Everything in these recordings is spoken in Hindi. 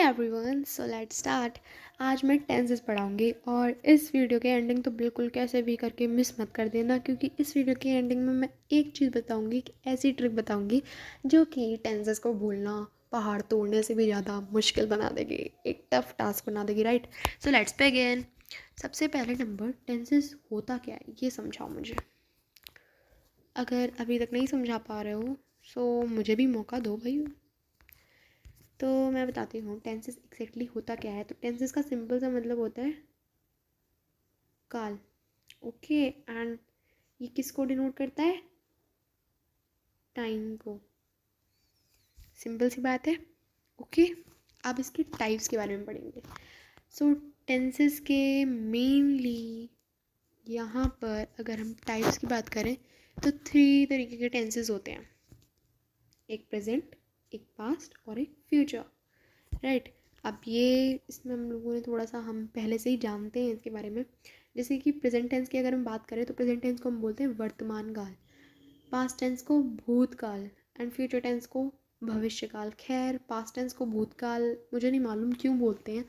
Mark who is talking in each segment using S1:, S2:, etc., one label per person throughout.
S1: Everyone, so let's start. आज मैं टेंसेस पढ़ाऊंगी और इस वीडियो के एंडिंग तो बिल्कुल कैसे भी करके मिस मत कर देना, क्योंकि इस वीडियो के एंडिंग में मैं एक चीज़ बताऊंगी कि ऐसी ट्रिक बताऊंगी जो कि टेंसेस को भूलना पहाड़ तोड़ने से भी ज़्यादा मुश्किल बना देगी, एक टफ टास्क बना देगी, राइट। So let's begin. सबसे पहले नंबर, टेंसेस होता क्या है ये समझाओ मुझे। अगर अभी तक नहीं समझा पा रहे हो सो मुझे भी मौका दो भाई। तो मैं बताती हूँ टेंसेस एग्जैक्टली होता क्या है। तो टेंसेस का सिंपल सा मतलब होता है काल। ओके, एंड ये किसको डिनोट करता है? टाइम को। सिंपल सी बात है। ओके, अब इसके टाइप्स के बारे में पढ़ेंगे। सो टेंसेस के मेनली यहाँ पर अगर हम टाइप्स की बात करें तो 3 तरीके के टेंसेस होते हैं, एक प्रेजेंट, एक पास्ट और एक फ्यूचर, राइट। अब ये इसमें हम लोगों ने थोड़ा सा हम पहले से ही जानते हैं इसके बारे में। जैसे कि प्रेजेंट टेंस की अगर हम बात करें तो प्रेजेंट टेंस को हम बोलते हैं वर्तमान काल, पास्ट टेंस को भूतकाल एंड फ्यूचर टेंस को भविष्यकाल। खैर पास्ट टेंस को भूतकाल मुझे नहीं मालूम क्यों बोलते हैं,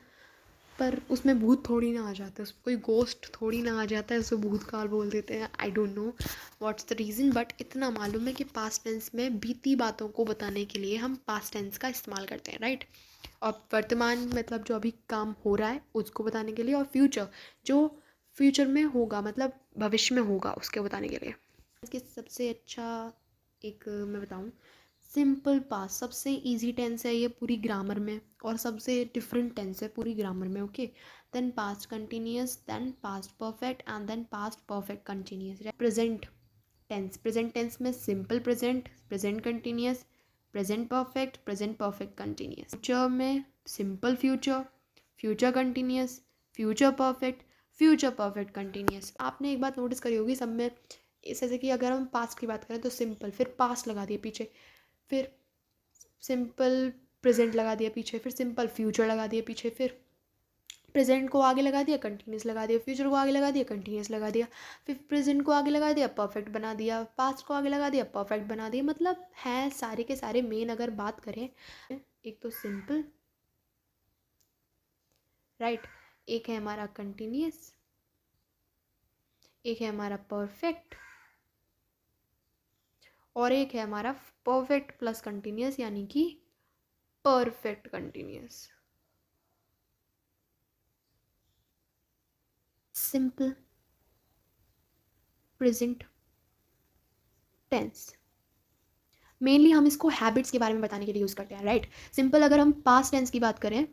S1: पर उसमें भूत थोड़ी ना आ जाता है, उसमें कोई गोस्ट थोड़ी ना आ जाता है, उसको भूतकाल बोल देते हैं। I don't know what's the reason, but इतना मालूम है कि पास्ट टेंस में बीती बातों को बताने के लिए हम पास्ट टेंस का इस्तेमाल करते हैं, राइट। और वर्तमान मतलब जो अभी काम हो रहा है उसको बताने के लिए, और फ्यूचर जो फ्यूचर में होगा मतलब भविष्य में होगा उसके बताने के लिए। इसके सबसे अच्छा एक मैं बताऊं, सिंपल पास्ट सबसे इजी टेंस है ये पूरी ग्रामर में, और सबसे डिफरेंट टेंस है पूरी ग्रामर में। Okay, then past continuous, then past perfect and then past perfect continuous. Present tense, present tense में simple present, present continuous, present perfect, present perfect continuous. Future में simple future, future continuous, future perfect, future perfect continuous. आपने एक बात नोटिस करी होगी सब में, जैसे कि अगर हम पास्ट की बात करें तो सिंपल, फिर पास्ट लगा दिए पीछे, फिर सिंपल प्रेजेंट लगा दिया पीछे, फिर सिंपल फ्यूचर लगा दिया पीछे, फिर प्रेजेंट को आगे लगा दिया कंटिन्यूस लगा दिया, फ्यूचर को आगे लगा दिया कंटिन्यूस लगा दिया, फिर प्रेजेंट को आगे लगा दिया परफेक्ट बना दिया, पास्ट को आगे लगा दिया परफेक्ट बना दिया। मतलब है सारे के सारे मेन अगर बात करें, एक तो सिंपल, राइट, एक है हमारा कंटिन्यूस, एक है हमारा परफेक्ट, और एक है हमारा परफेक्ट प्लस कंटिन्यूस यानी कि perfect continuous. Simple present tense mainly हम इसको हैबिट्स के बारे में बताने के लिए यूज़ करते हैं, राइट। सिंपल अगर हम पास्ट टेंस की बात करें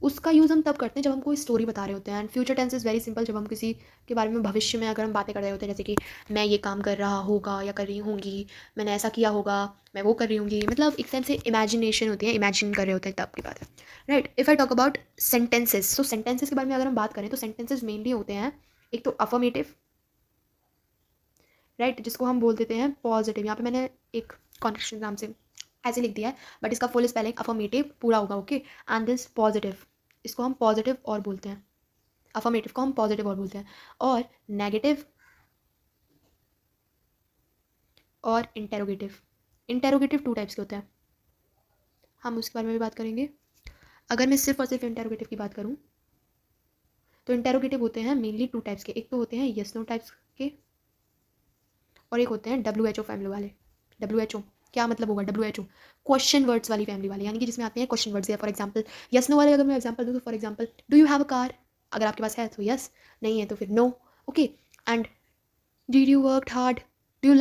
S1: उसका यूज़ हम तब करते हैं जब हम कोई स्टोरी बता रहे होते हैं, and future tense is very simple जब हम किसी के बारे में भविष्य में अगर हम बातें कर रहे होते हैं, जैसे कि मैं ये काम कर रहा होगा या कर रही होंगी, मैंने ऐसा किया होगा, मैं वो कर रही होंगी, मतलब एक टाइम से इमेजिनेशन होती है, इमेजिन कर रहे होते हैं तब की बात है, right. If I talk about sentences, तो सेंटेंसेस के बारे में अगर हम बात करें तो सेंटेंसेस मेनली होते हैं एक तो अफर्मेटिव, राइट, जिसको हम बोल देते हैं पॉजिटिव। यहाँ पे मैंने एक कॉन्टेक्स्ट एग्जाम से ऐसे लिख दिया है, बट इसका फुल स्पेलिंग अफर्मेटिव पूरा होगा, ओके। एंड दिस पॉजिटिव, इसको हम पॉजिटिव और बोलते हैं, अफर्मेटिव को हम पॉजिटिव और बोलते हैं। और नेगेटिव और इंटेरोगेटिव, इंटेरोगेटिव 2 टाइप्स के होते हैं, हम उसके बारे में भी बात करेंगे। अगर मैं सिर्फ और सिर्फ इंटेरोगेटिव की बात करूँ तो इंटेरोगेटिव होते हैं मेनली 2 टाइप्स के, एक तो होते हैं यस नो टाइप्स के, और एक होते हैं WHO फैमिली वाले। WHO क्या मतलब होगा? WHO क्वेश्चन वर्ड्स वाली फैमिली वाले, यानी कि जिसमें आते हैं क्वेश्चन वर्ड्स। या फॉर एग्जांपल यस नो वाले अगर मैं एग्जांपल दूँ तो for example do you have a car, अगर आपके पास है तो यस, नहीं है तो फिर no, okay. And did you work hard, do you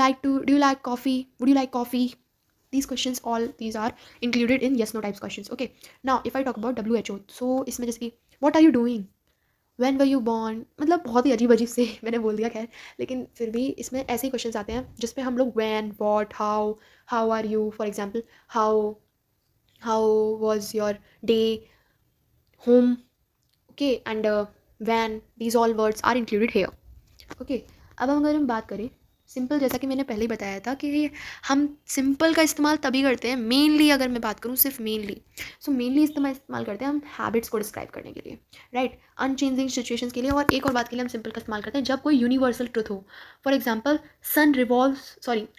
S1: like coffee, would you like coffee, these questions, all these are included in yes no types questions, okay। now if I talk about WHO, so इसमें जैसे कि what are you doing, when were you born, मतलब बहुत ही अजीब अजीब से मैंने बोल दिया, खैर, लेकिन फिर भी इसमें ऐसे ही क्वेश्चंस आते हैं जिसमें हम लोग when, what, how are you, for example how was your day, home, okay, and when, these all words are included here, okay। अब अगर हम बात करें सिंपल, जैसा कि मैंने पहले ही बताया था कि हम सिंपल का इस्तेमाल तभी करते हैं मेनली, अगर मैं बात करूँ सिर्फ मेनली, सो मेनली इस्तेमाल करते हैं हम हैबिट्स को डिस्क्राइब करने के लिए, राइट, अनचेंजिंग सिचुएशंस के लिए, और एक और बात के लिए हम सिंपल का इस्तेमाल करते हैं जब कोई यूनिवर्सल ट्रुथ हो। For example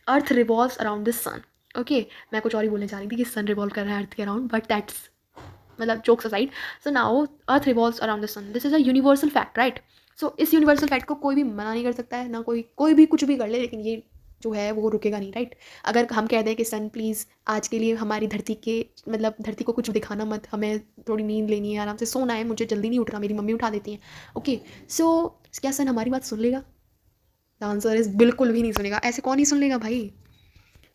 S1: earth revolves around the sun, okay. मैं कुछ और ही बोलने जा रही थी कि सन रिवॉल्व कर रहा है अर्थ के अराउंड, बट दैट्स मतलब jokes aside, so now earth revolves around the sun, this is a universal fact, right. So इस यूनिवर्सल फैक्ट को कोई भी मना नहीं कर सकता है, ना कोई भी कुछ भी कर ले, लेकिन ये जो है वो रुकेगा नहीं, राइट। अगर हम कह दें कि सन प्लीज़ आज के लिए हमारी धरती के मतलब धरती को कुछ दिखाना मत, हमें थोड़ी नींद लेनी है, आराम से सोना है, मुझे जल्दी नहीं उठना, मेरी मम्मी उठा देती हैं, ओके। सो क्या सन हमारी बात सुन लेगा? द आंसर इज़ बिल्कुल भी नहीं सुनेगा। ऐसे कौन नहीं सुन लेगा भाई?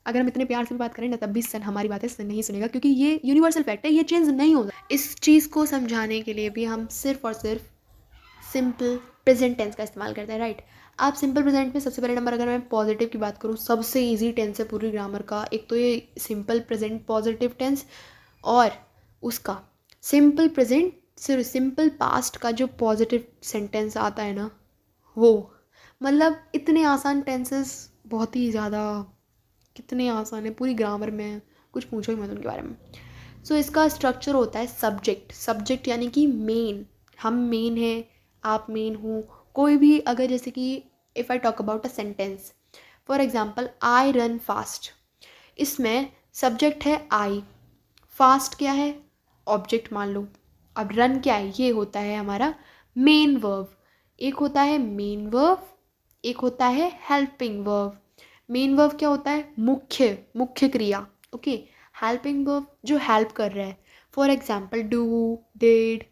S1: अगर हम इतने प्यार से भी बात करें ना, तब भी सन हमारी बातें सन नहीं सुनेगा, क्योंकि ये यूनिवर्सल फैक्ट है, ये चेंज नहीं होगा। इस चीज़ को समझाने के लिए भी हम सिर्फ और सिर्फ सिंपल प्रेजेंट टेंस का इस्तेमाल करते हैं, राइट। आप सिंपल प्रेजेंट में सबसे पहले नंबर, अगर मैं पॉजिटिव की बात करूँ, सबसे इजी टेंस है पूरी ग्रामर का, एक तो ये सिंपल प्रेजेंट पॉजिटिव टेंस, और उसका सिंपल प्रेजेंट सिर्फ सिंपल पास्ट का जो पॉजिटिव सेंटेंस आता है ना, वो मतलब इतने आसान टेंसेस, बहुत ही ज़्यादा, कितने आसान है पूरी ग्रामर में, कुछ पूछो ही मत उनके बारे में। सो इसका स्ट्रक्चर होता है सब्जेक्ट, सब्जेक्ट यानी कि मेन, हम मेन हैं, आप मेन हो, कोई भी अगर जैसे कि if I talk about a sentence, for example I run fast, इसमें सब्जेक्ट है आई, फास्ट क्या है? ऑब्जेक्ट मान लो। अब रन क्या है? ये होता है हमारा मेन वर्ब। एक होता है मेन वर्ब, एक होता है हेल्पिंग वर्ब। मेन वर्ब क्या होता है? मुख्य, मुख्य क्रिया, ओके। हेल्पिंग वर्ब जो हेल्प कर रहा है, for example do, did,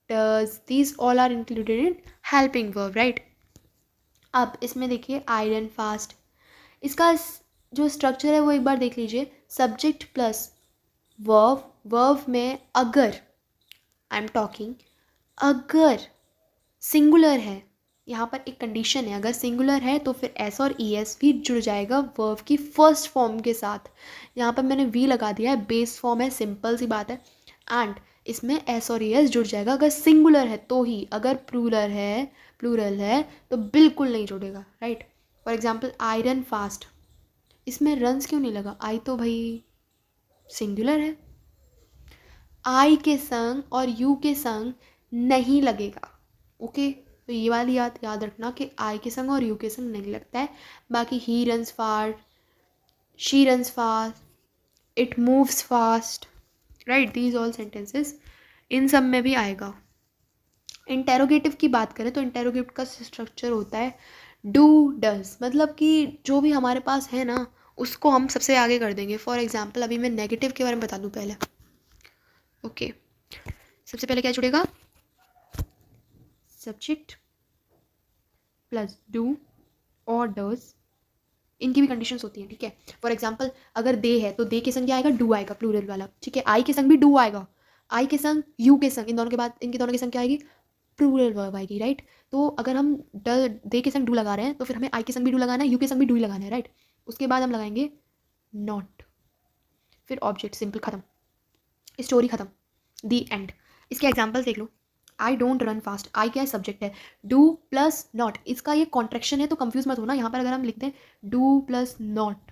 S1: does, these all are included in helping verb, right. अब इसमें देखिए आई रन फास्ट, इसका जो स्ट्रक्चर है वो एक बार देख लीजिए, सब्जेक्ट प्लस वर्ब, वर्ब में अगर आई एम टॉकिंग, अगर सिंगुलर है, यहाँ पर एक कंडीशन है, अगर सिंगुलर है तो फिर एस और ई एस भी जुड़ जाएगा वर्ब की फर्स्ट फॉर्म के साथ। यहाँ पर मैंने वी लगा दिया है, बेस फॉर्म है, सिंपल सी बात है, एंड इसमें एस और ई एस जुड़ जाएगा अगर सिंगुलर है तो ही, अगर प्लूरल है तो बिल्कुल नहीं जुड़ेगा, right. For example I run fast, इसमें रन्स क्यों नहीं लगा? आई तो भाई सिंगुलर है, आई के संग और यू के संग नहीं लगेगा, ओके। तो ये वाली याद रखना कि आई के संग और यू के संग नहीं लगता है। बाकी he runs fast, she runs fast, it moves fast, right, these all sentences इन सब में भी आएगा। इंटेरोगेटिव की बात करें तो इंटेरोगेटिव का स्ट्रक्चर होता है डू डज, मतलब कि जो भी हमारे पास है ना उसको हम सबसे आगे कर देंगे। फॉर एग्जाम्पल अभी मैं नेगेटिव के बारे में बता दूँ पहले, ओके। सबसे पहले क्या जुड़ेगा? सब्जेक्ट प्लस डू और डज, इनकी भी कंडीशंस होती हैं, ठीक है। फॉर एग्जाम्पल अगर दे है तो दे के संग क्या आएगा? डू आएगा, प्लूरल वाला, ठीक है। आई के संग भी डू आएगा, आई के संग, यू के संग, इन दोनों के बाद इनके दोनों के संग क्या आएगी? प्लूरल वर्ब आएगी, राइट। तो अगर हम दे के संग डू लगा रहे हैं तो फिर हमें आई के संग भी डू लगाना है, यू के संग भी डू ही लगाना है, राइट। उसके बाद हम लगाएंगे नॉट, फिर ऑब्जेक्ट, सिंपल, खत्म, स्टोरी खत्म, दी एंड। इसके एग्जाम्पल देख लो, आई डोंट रन फास्ट, आई क्या है? सब्जेक्ट है, डू प्लस नॉट, इसका ये कॉन्ट्रैक्शन है तो कंफ्यूज मत होना। यहाँ पर अगर हम लिखते हैं do plus not,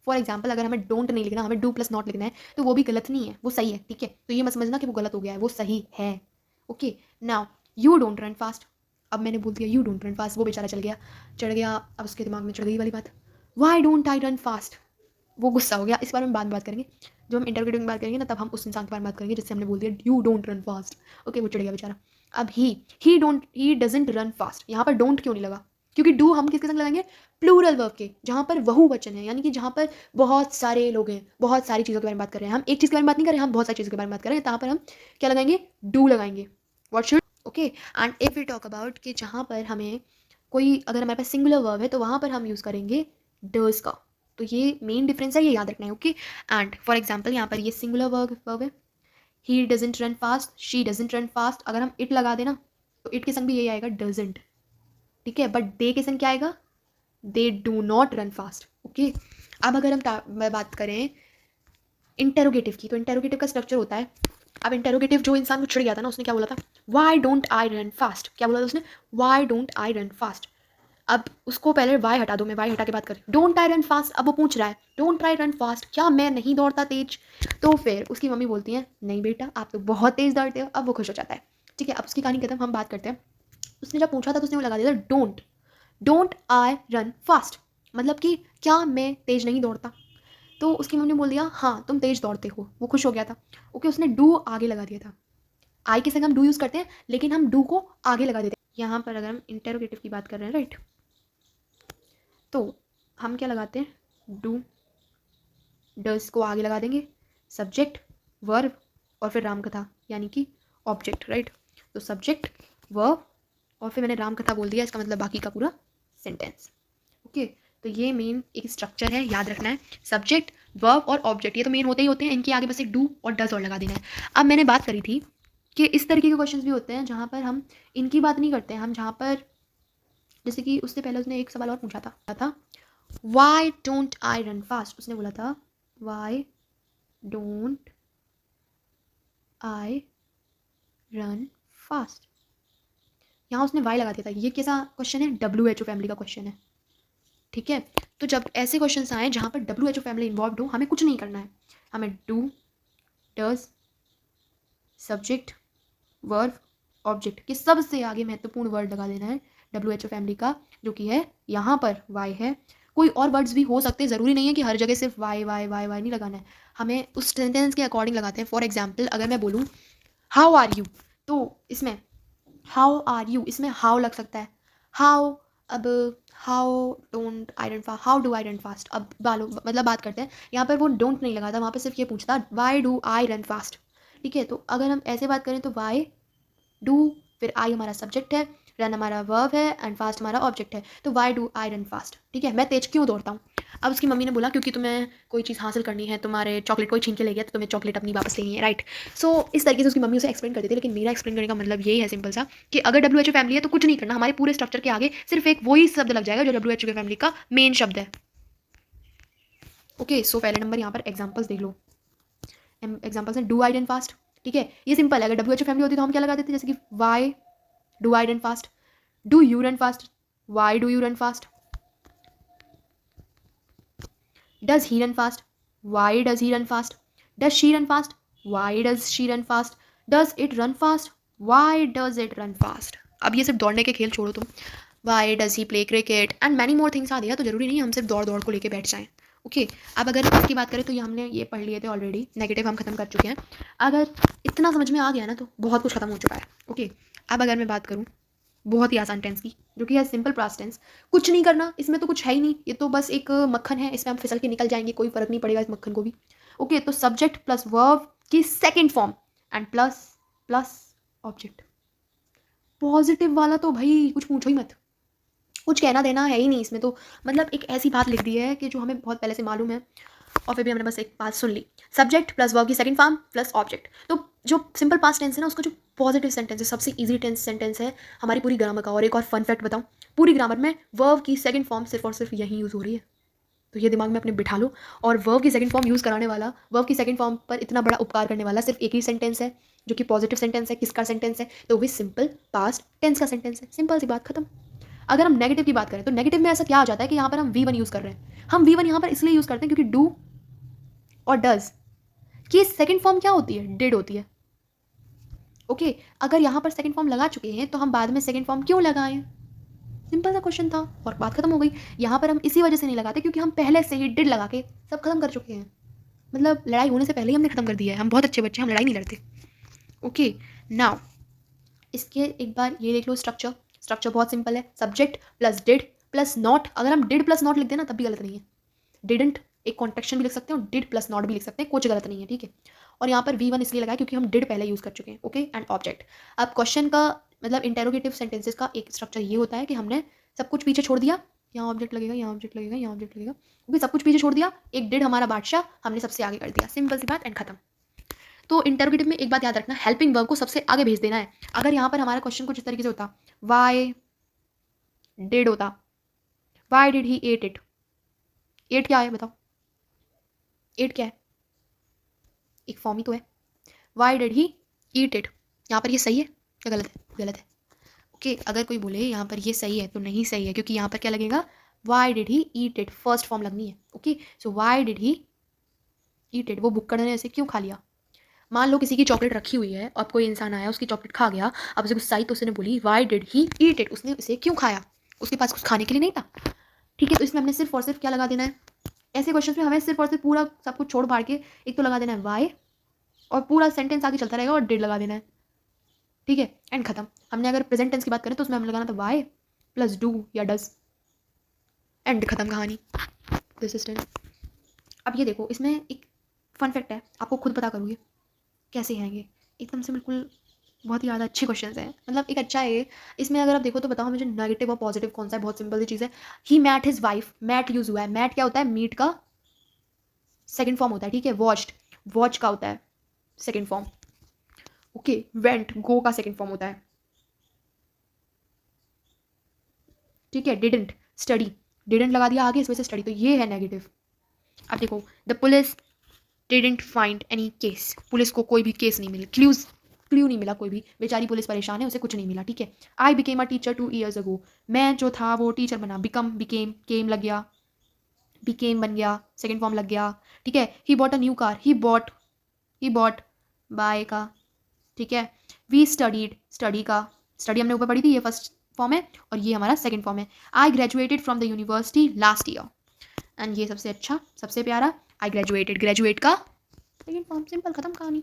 S1: for example अगर हमें डोंट नहीं लिखना, हमें डू प्लस नॉट लिखना है, तो वो भी गलत नहीं है, वो सही है, ठीक है। तो ये मत समझना कि वो गलत हो गया है, वो सही है, okay. Now you don't run fast, अब मैंने बोल दिया यू डोंट रन फास्ट, वो बेचारा चढ़ गया, अब उसके दिमाग में चढ़ गई वाली बात, why don't I run fast, वो गुस्सा हो गया। इस बारे में बाद में बात करेंगे, जो हम इंटरप्रेटिंग बात करेंगे ना, तब हम उस इंसान के बारे में बात करेंगे जिससे हमने बोल दिया you don't run fast, okay. वो चढ़ गया बेचारा। अब ही डजंट रन फास्ट, यहाँ पर डोंट क्यों नहीं लगा? क्योंकि डू हम किसके संग लगाएंगे? प्लूरल वर्ब के, जहाँ पर बहुवचन है, यानी कि जहाँ पर बहुत सारे लोग हैं, बहुत सारी चीज़ों के बारे में बात कर रहे हैं, हम एक चीज़ के बारे में बात नहीं कर रहे हैं, हम बहुत सारी चीज़ों के बारे में बात कर रहे हैं, यहाँ पर हम क्या लगाएंगे? डू लगाएंगे। What should, okay. And if we talk about कि जहाँ पर हमें कोई, अगर हमारे पास सिंगुलर वर्ब है तो वहाँ पर हम यूज़ करेंगे डज का। तो ये मेन डिफरेंस है, ये याद रखना है, ओके। एंड फॉर एग्जाम्पल यहाँ पर ये सिंगुलर वर्ब है, he doesn't run fast, she doesn't run fast, अगर हम इट लगा देना तो इट के संग भी यही आएगा, डजंट, ठीक है। बट दे के संग क्या आएगा? They do not run fast, okay. अब अगर हम बात करें इंटेरोगेटिव की, तो इंटेरोगेटिव का स्ट्रक्चर होता है, अब इंटेरोगेटिव जो इंसान को चिढ़ गया था ना, उसने क्या बोला था? Why don't I run fast, क्या बोला था उसने? Why don't I run fast. अब उसको पहले वाई हटा दो, मैं वाई हटा के बात करें, डोंट आई रन फास्ट। अब वो पूछ रहा है डोंट आई रन फास्ट, क्या मैं नहीं दौड़ता तेज? तो फिर उसकी मम्मी बोलती है नहीं बेटा आप तो बहुत तेज दौड़ते हो। अब वो खुश हो जाता है, ठीक है। अब उसकी कहानी खत्म, हम बात करते हैं। उसने जब पूछा था तो उसने वो लगा दिया था डोंट आई रन फास्ट, मतलब कि क्या मैं तेज नहीं दौड़ता। तो उसकी मम्मी ने बोल दिया हाँ तुम तेज दौड़ते हो, वो खुश हो गया था। ओके, उसने डू आगे लगा दिया था। आई के संग हम डू यूज़ करते हैं, लेकिन हम डू को आगे लगा देते हैं। यहाँ पर अगर हम इंटेरोगेटिव की बात कर रहे हैं, राइट, तो हम क्या लगाते हैं, डू, डस को आगे लगा देंगे, सब्जेक्ट, वर्ब और फिर रामकथा यानी कि ऑब्जेक्ट, राइट। तो सब्जेक्ट, वर्ब और फिर मैंने रामकथा बोल दिया, इसका मतलब बाकी का पूरा सेंटेंस। ओके, तो ये मेन एक स्ट्रक्चर है, याद रखना है। सब्जेक्ट, वर्ब और ऑब्जेक्ट, ये तो मेन होते ही होते हैं, इनके आगे बस एक डू और डज और लगा देना है। अब मैंने बात करी थी कि इस तरीके के क्वेश्चंस भी होते हैं जहाँ पर हम इनकी बात नहीं करते हैं, हम जहाँ पर, जैसे कि उससे पहले उसने एक सवाल और पूछा था why don't I run fast. उसने बोला था why don't I run fast, यहाँ उसने वाई लगा दिया था। ये कैसा क्वेश्चन है, WHO फैमिली का क्वेश्चन है, ठीक है। तो जब ऐसे क्वेश्चन आए जहाँ पर WHO फैमिली इन्वॉल्व हो, हमें कुछ नहीं करना है, हमें do, does, subject, verb, object के सबसे आगे महत्वपूर्ण वर्ड लगा देना है WHO फैमिली का, जो कि है यहाँ पर वाई है। कोई और वर्ड्स भी हो सकते हैं, ज़रूरी नहीं है कि हर जगह सिर्फ वाई वाई वाई वाई नहीं लगाना है, हमें उस सेंटेंस के अकॉर्डिंग लगाते हैं। फॉर एग्जाम्पल अगर मैं बोलूँ हाउ आर यू, तो इसमें हाउ आर यू, इसमें हाउ लग सकता है, हाउ, अब how don't I run fast, how do I run fast, अब मतलब बात करते हैं, यहाँ पर वो डोंट नहीं लगा था, वहाँ पर सिर्फ ये पूछता Y do I run fast, ठीक है। तो अगर हम ऐसे बात करें तो वाई डू, फिर आई हमारा सब्जेक्ट है, रन हमारा वर्ब है एंड फास्ट हमारा ऑब्जेक्ट है। तो Y do I run fast, ठीक है। मैं तेज क्यों दौड़ता हूँ। अब उसकी मम्मी ने बोला क्योंकि तुम्हें कोई चीज़ हासिल करनी है, तुम्हारे चॉकलेट कोई छीन के ले गया तो तुम्हें चॉकलेट अपनी वापस लेनी है, राइट। सो इस तरीके से उसकी मम्मी उसे एक्सप्लेन करती थी, लेकिन मेरा एक्सप्लेन करने का मतलब यही है सिंपल सा कि अगर WHO फैमिली है तो कुछ नहीं करना, हमारे पूरे स्ट्रक्चर के आगे सिर्फ एक वही शब्द लग जाएगा जो WHO के फैमिली का मेन शब्द है। ओके, सो पहले नंबर यहाँ पर एग्जाम्पल्स देख लो। एग्जाम्पल्स हैं डू आई रन फास्ट, ठीक है, ये सिंपल है। अगर WHO फैमिली होती तो हम क्या लगा देते, जैसे कि why do I run fast, do you run fast, why do you run fast, does he run fast, why does he run fast, does she run fast, why does she run fast, does it run fast, why does it run fast. अब ये सिर्फ दौड़ने के खेल छोड़ो तुम, why does he play cricket and many more things आ दिया, तो जरूरी नहीं हम सिर्फ दौड़ दौड़ को लेके बैठ जाएं। ओके, अब अगर इसकी बात करें तो ये हमने ये पढ़ लिए थे ऑलरेडी, नेगेटिव हम खत्म कर चुके हैं। अगर इतना समझ में आ गया ना तो बहुत कुछ खत्म हो चुका है। ओके, अब अगर मैं बात करूँ बहुत ही आसान टेंस की, जो कि है सिंपल पास्ट टेंस, कुछ नहीं करना, इसमें तो कुछ है ही नहीं, ये तो बस एक मक्खन है, इसमें हम फिसल के निकल जाएंगे, कोई फर्क नहीं पड़ेगा इस मक्खन को भी। ओके, तो सब्जेक्ट प्लस वर्ब की second form and plus plus object. Positive वाला तो भाई कुछ पूछो ही मत, कुछ कहना देना है ही नहीं इसमें तो, मतलब एक ऐसी बात लिख दी है कि जो हमें बहुत पहले से मालूम है और फिर भी हमने बस एक बात सुन ली। सब्जेक्ट प्लस वर्ब की सेकंड फॉर्म प्लस ऑब्जेक्ट। तो जो सिंपल पास्ट टेंस है ना, उसका जो पॉजिटिव सेंटेंस है, सबसे इजी टेंस सेंटेंस है हमारी पूरी ग्रामर का। और एक और फन फैक्ट बताऊं, पूरी ग्रामर में वर्ब की सेकंड फॉर्म सिर्फ और सिर्फ यही यूज़ हो रही है, तो ये दिमाग में अपने बिठा लो। और वर्ब की सेकंड फॉर्म यूज़ कराने वाला, वर्ब की सेकंड फॉर्म पर इतना बड़ा उपकार करने वाला सिर्फ एक ही सेंटेंस है, जो कि पॉजिटिव सेंटेंस है। किसका सेंटेंस है, तो वो सिंपल पास्ट टेंस का सेंटेंस है। सिंपल सी बात खत्म। अगर हम नेगेटिव की बात करें तो नेगेटिव में ऐसा क्या हो जाता है कि यहाँ पर हम V1 यूज़ कर रहे हैं। हम V1 यहाँ पर इसलिए यूज़ करते हैं क्योंकि डू और डज की सेकंड फॉर्म क्या होती है, डिड होती है। ओके, अगर यहाँ पर सेकंड फॉर्म लगा चुके हैं तो हम बाद में सेकंड फॉर्म क्यों लगाएं, सिंपल सा क्वेश्चन था और बात खत्म हो गई। यहाँ पर हम इसी वजह से नहीं लगाते क्योंकि हम पहले से ही डिड लगा के सब खत्म कर चुके हैं, मतलब लड़ाई होने से पहले ही हमने खत्म कर दिया है। हम बहुत अच्छे बच्चे, हम लड़ाई नहीं लड़ते। ओके, नाउ इसके एक बार ये देख लो स्ट्रक्चर। स्ट्रक्चर बहुत सिंपल है, subject plus did plus not. अगर हम डिड प्लस नॉट लिख देना तब भी गलत नहीं है, डिडंट एक कॉन्ट्रेक्शन भी लिख सकते हैं और डिड प्लस नॉट भी लिख सकते हैं, कुछ गलत नहीं है, ठीक है। और यहाँ पर V1 इसलिए लगाया क्योंकि हम डिड पहले यूज़ कर चुके हैं। Okay, and object. अब क्वेश्चन का मतलब इंटेरोगेटिव सेंटेंसेस का एक स्ट्रक्चर ये होता है कि हमने सब कुछ पीछे छोड़ दिया, यहाँ ऑब्जेक्ट लगेगा, यहाँ ऑब्जेक्ट लगेगा, यहाँ ऑब्जेक्ट लगेगा। ओके, सब कुछ पीछे छोड़ दिया, एक डिड हमारा बादशाह हमने सबसे आगे कर दिया, सिंपल सी बात एंड खत्म। तो इंटेरोगेटिव में एक बात याद रखना, हेल्पिंग वर्ब को सबसे आगे भेज देना है। अगर यहाँ पर हमारा क्वेश्चन कुछ इस तरीके से होता, वाई डिड होता, why did he ate it. Ate क्या है बताओ, एट क्या है, एक फॉर्म ही तो है। Y did he eat it, यहाँ पर ये सही है या गलत है, गलत है। ओके, अगर कोई बोले यहाँ पर ये सही है तो नहीं सही है, क्योंकि यहाँ पर क्या लगेगा, Y did he eat it, first form लगनी है। Okay, so Y did he eat it, वो भुक्कड़ ने ऐसे क्यों खा लिया। मान लो किसी की चॉकलेट रखी हुई है, अब कोई इंसान आया उसकी चॉकलेट खा गया, अब उसे गुस्सा आई तो उसने बोली Y did he eat it, उसने इसे क्यों खाया, उसके पास कुछ खाने के लिए नहीं था, ठीक है। तो इसमें हमने सिर्फ और सिर्फ क्या लगा देना है, ऐसे क्वेश्चन में हमें सिर्फ और सिर्फ पूरा सब कुछ छोड़ फाड़ के एक तो लगा देना है वाई और पूरा सेंटेंस आगे चलता रहेगा और डिड लगा देना है, ठीक है, एंड खत्म। हमने अगर प्रेजेंट टेंस की बात करें तो उसमें हमें लगाना था वाई प्लस डू या डज, एंड खत्म कहानी, दिस इज टेंस। अब ये देखो, इसमें एक फन फैक्ट है, आपको खुद पता करोगे कैसे हैं ये, एकदम से बिल्कुल बहुत ही ज़्यादा अच्छे क्वेश्चन हैं, मतलब एक अच्छा है। इसमें अगर आप देखो तो बताओ मुझे नेगेटिव और पॉजिटिव कौन सा है, बहुत सिंपल सी चीज़ है। He met his wife, met use हुआ है, मैट क्या होता है, मीट का सेकंड फॉर्म होता है, ठीक है, वॉच्ड, वॉच का होता है सेकंड फॉर्म, ओके, वेंट गो का सेकंड फॉर्म होता है, ठीक है, डिडंट स्टडी, डिडंट लगा दिया आगे इस वजह से स्टडी, तो ये है नेगेटिव। अब देखो, the police didn't find any case, police को कोई भी केस नहीं मिली, क्लू नहीं मिला कोई भी, बेचारी पुलिस परेशान है, उसे कुछ नहीं मिला, ठीक है। I became a teacher 2 years ago, मैं जो था वो टीचर बना, बिकम बिकेम, केम लग गया, बिकेम बन गया, सेकेंड फॉर्म लग गया, ठीक है। He bought a new car, he bought by का, ठीक है। वी स्टडीड, स्टडी का, स्टडी हमने ऊपर पढ़ी थी, ये फर्स्ट फॉर्म है और ये हमारा सेकेंड फॉर्म है। I graduated from the university last year, and ये सबसे अच्छा सबसे प्यारा, आई ग्रेजुएटेड, ग्रेजुएट का सेकेंड फॉर्म, सिंपल, खत्म कहानी।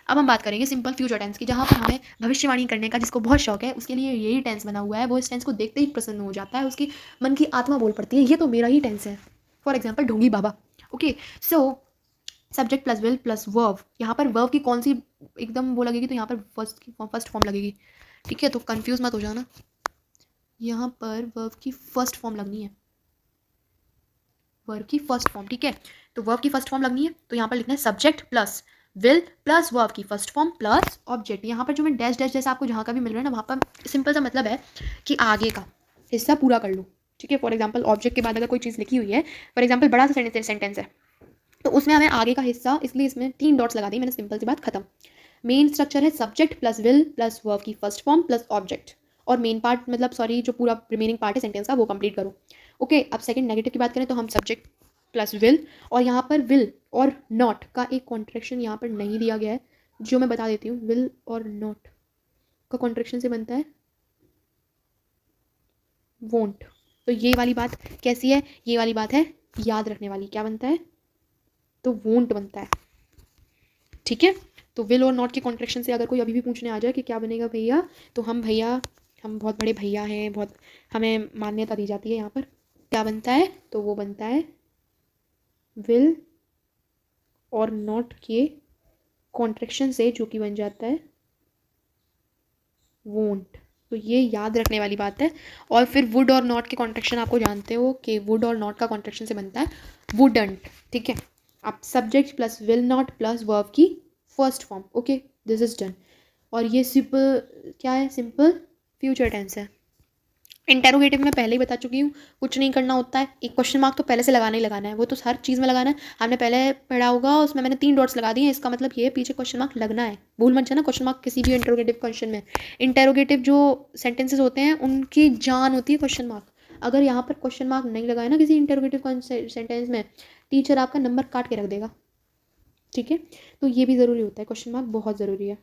S1: अब हम बात करेंगे सिंपल फ्यूचर टेंस की, जहाँ पर हमें भविष्यवाणी करने का जिसको बहुत शौक है उसके लिए यही टेंस बना हुआ है, वो इस टेंस को देखते ही प्रसन्न हो जाता है, उसकी मन की आत्मा बोल पड़ती है ये तो मेरा ही टेंस है। फॉर एग्जाम्पल ढोंगी बाबा, okay. So subject plus will plus verb, यहाँ पर वर्व की कौन सी एकदम वो लगेगी, तो यहाँ पर फर्स्ट फॉर्म लगेगी, ठीक है, तो कंफ्यूज मत हो जाना, यहाँ पर वर्व की फर्स्ट फॉर्म लगनी है, वर्ब की फर्स्ट फॉर्म, ठीक है, तो वर्ब की फर्स्ट फॉर्म लगनी है, तो यहाँ पर लिखना है subject plus will plus verb की फर्स्ट फॉर्म प्लस ऑब्जेक्ट। यहाँ पर जो मैं डैश डैश जैसा आपको जहाँ का भी मिल रहा है ना, वहाँ पर सिंपल सा मतलब है कि आगे का हिस्सा पूरा कर लो, ठीक है। फॉर एग्जाम्पल ऑब्जेक्ट के बाद अगर कोई चीज़ लिखी हुई है, फॉर एग्जाम्पल बड़ा सा सेंटेंस है, तो उसमें हमें आगे का हिस्सा, इसलिए इसमें 3 डॉट्स लगा दी मैंने, सिंपल सी बात खत्म। मेन स्ट्रक्चर है subject plus will plus verb की फर्स्ट फॉर्म प्लस ऑब्जेक्ट, और मेन पार्ट मतलब सॉरी जो पूरा रिमेनिंग पार्ट है सेंटेंस का वो कंप्लीट करो, ओके। अब सेकंड नेगेटिव की बात करें तो हम सब्जेक्ट प्लस विल, और यहाँ पर विल और नॉट का एक कॉन्ट्रैक्शन यहाँ पर नहीं दिया गया है, जो मैं बता देती हूँ, विल और नॉट का कॉन्ट्रैक्शन से बनता है वोंट, तो ये वाली बात कैसी है, ये वाली बात है याद रखने वाली, क्या बनता है, तो वोंट बनता है, ठीक है। तो विल और नॉट के कॉन्ट्रैक्शन से अगर कोई अभी भी पूछने आ जाए कि क्या बनेगा भैया, तो हम बहुत बड़े भैया हैं, बहुत हमें मान्यता दी जाती है, यहाँ पर क्या बनता है, तो वो बनता है विल और नॉट के कॉन्ट्रैक्शन से, जो कि बन जाता है वोंट, तो ये याद रखने वाली बात है। और फिर वुड और नॉट के कॉन्ट्रैक्शन आपको जानते हो कि वुड और नॉट का कॉन्ट्रैक्शन से बनता है वुडंट, ठीक है। अब subject plus will not plus verb की first form, okay, this is done. और ये सिंपल क्या है, सिंपल फ्यूचर टेंस है। इंटेरोगेटिव में पहले ही बता चुकी हूँ, कुछ नहीं करना होता है, एक क्वेश्चन मार्क तो पहले से लगाना ही लगाना है, वो तो हर चीज़ में लगाना है, हमने पहले पढ़ा होगा, उसमें मैंने 3 डॉट्स लगा दिए, इसका मतलब ये पीछे क्वेश्चन मार्क लगना है, भूल मत जाना क्वेश्चन मार्क किसी भी इंटेरोगेटिव क्वेश्चन में। इंटेरोगेटिव जो सेंटेंसेज होते हैं उनकी जान होती है क्वेश्चन मार्क, अगर यहाँ पर क्वेश्चन मार्क नहीं लगाए ना किसी इंटेरोगेटिव सेंटेंस में, टीचर आपका नंबर काट के रख देगा, ठीक है। तो ये भी ज़रूरी होता है, क्वेश्चन मार्क बहुत ज़रूरी है,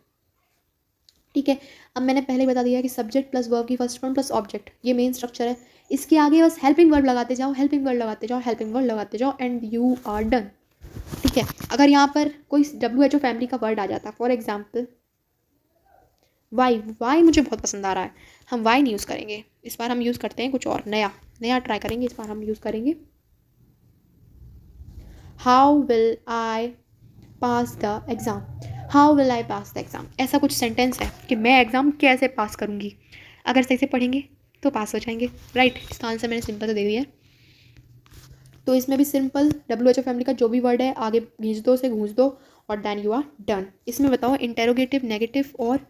S1: ठीक है। अब मैंने पहले ही बता दिया कि सब्जेक्ट प्लस वर्ब की फर्स्ट फॉर्म प्लस ऑब्जेक्ट, ये मेन स्ट्रक्चर है, इसके आगे बस हेल्पिंग वर्ब लगाते जाओ, हेल्पिंग वर्ब लगाते जाओ, हेल्पिंग वर्ब लगाते जाओ, एंड यू आर डन, ठीक है। अगर यहाँ पर कोई WHO फैमिली का वर्ड आ जाता, फॉर एग्जाम्पल वाई मुझे बहुत पसंद आ रहा है, हम वाई नहीं यूज़ करेंगे, इस बार हम यूज़ करते हैं कुछ और नया ट्राई करेंगे, इस बार हम यूज़ करेंगे how will I pass the exam, how will I pass the exam, ऐसा कुछ सेंटेंस है कि मैं एग्ज़ाम कैसे पास करूँगी, अगर सही से पढ़ेंगे तो पास हो जाएंगे, राइट। इसका आंसर मैंने सिंपल से दे दिया है। तो इसमें भी सिंपल WHO फैमिली का जो भी वर्ड है आगे घींच दो, उसे घूंस दो, और देन यू आर डन। इसमें बताओ इंटेरोगेटिव, नेगेटिव और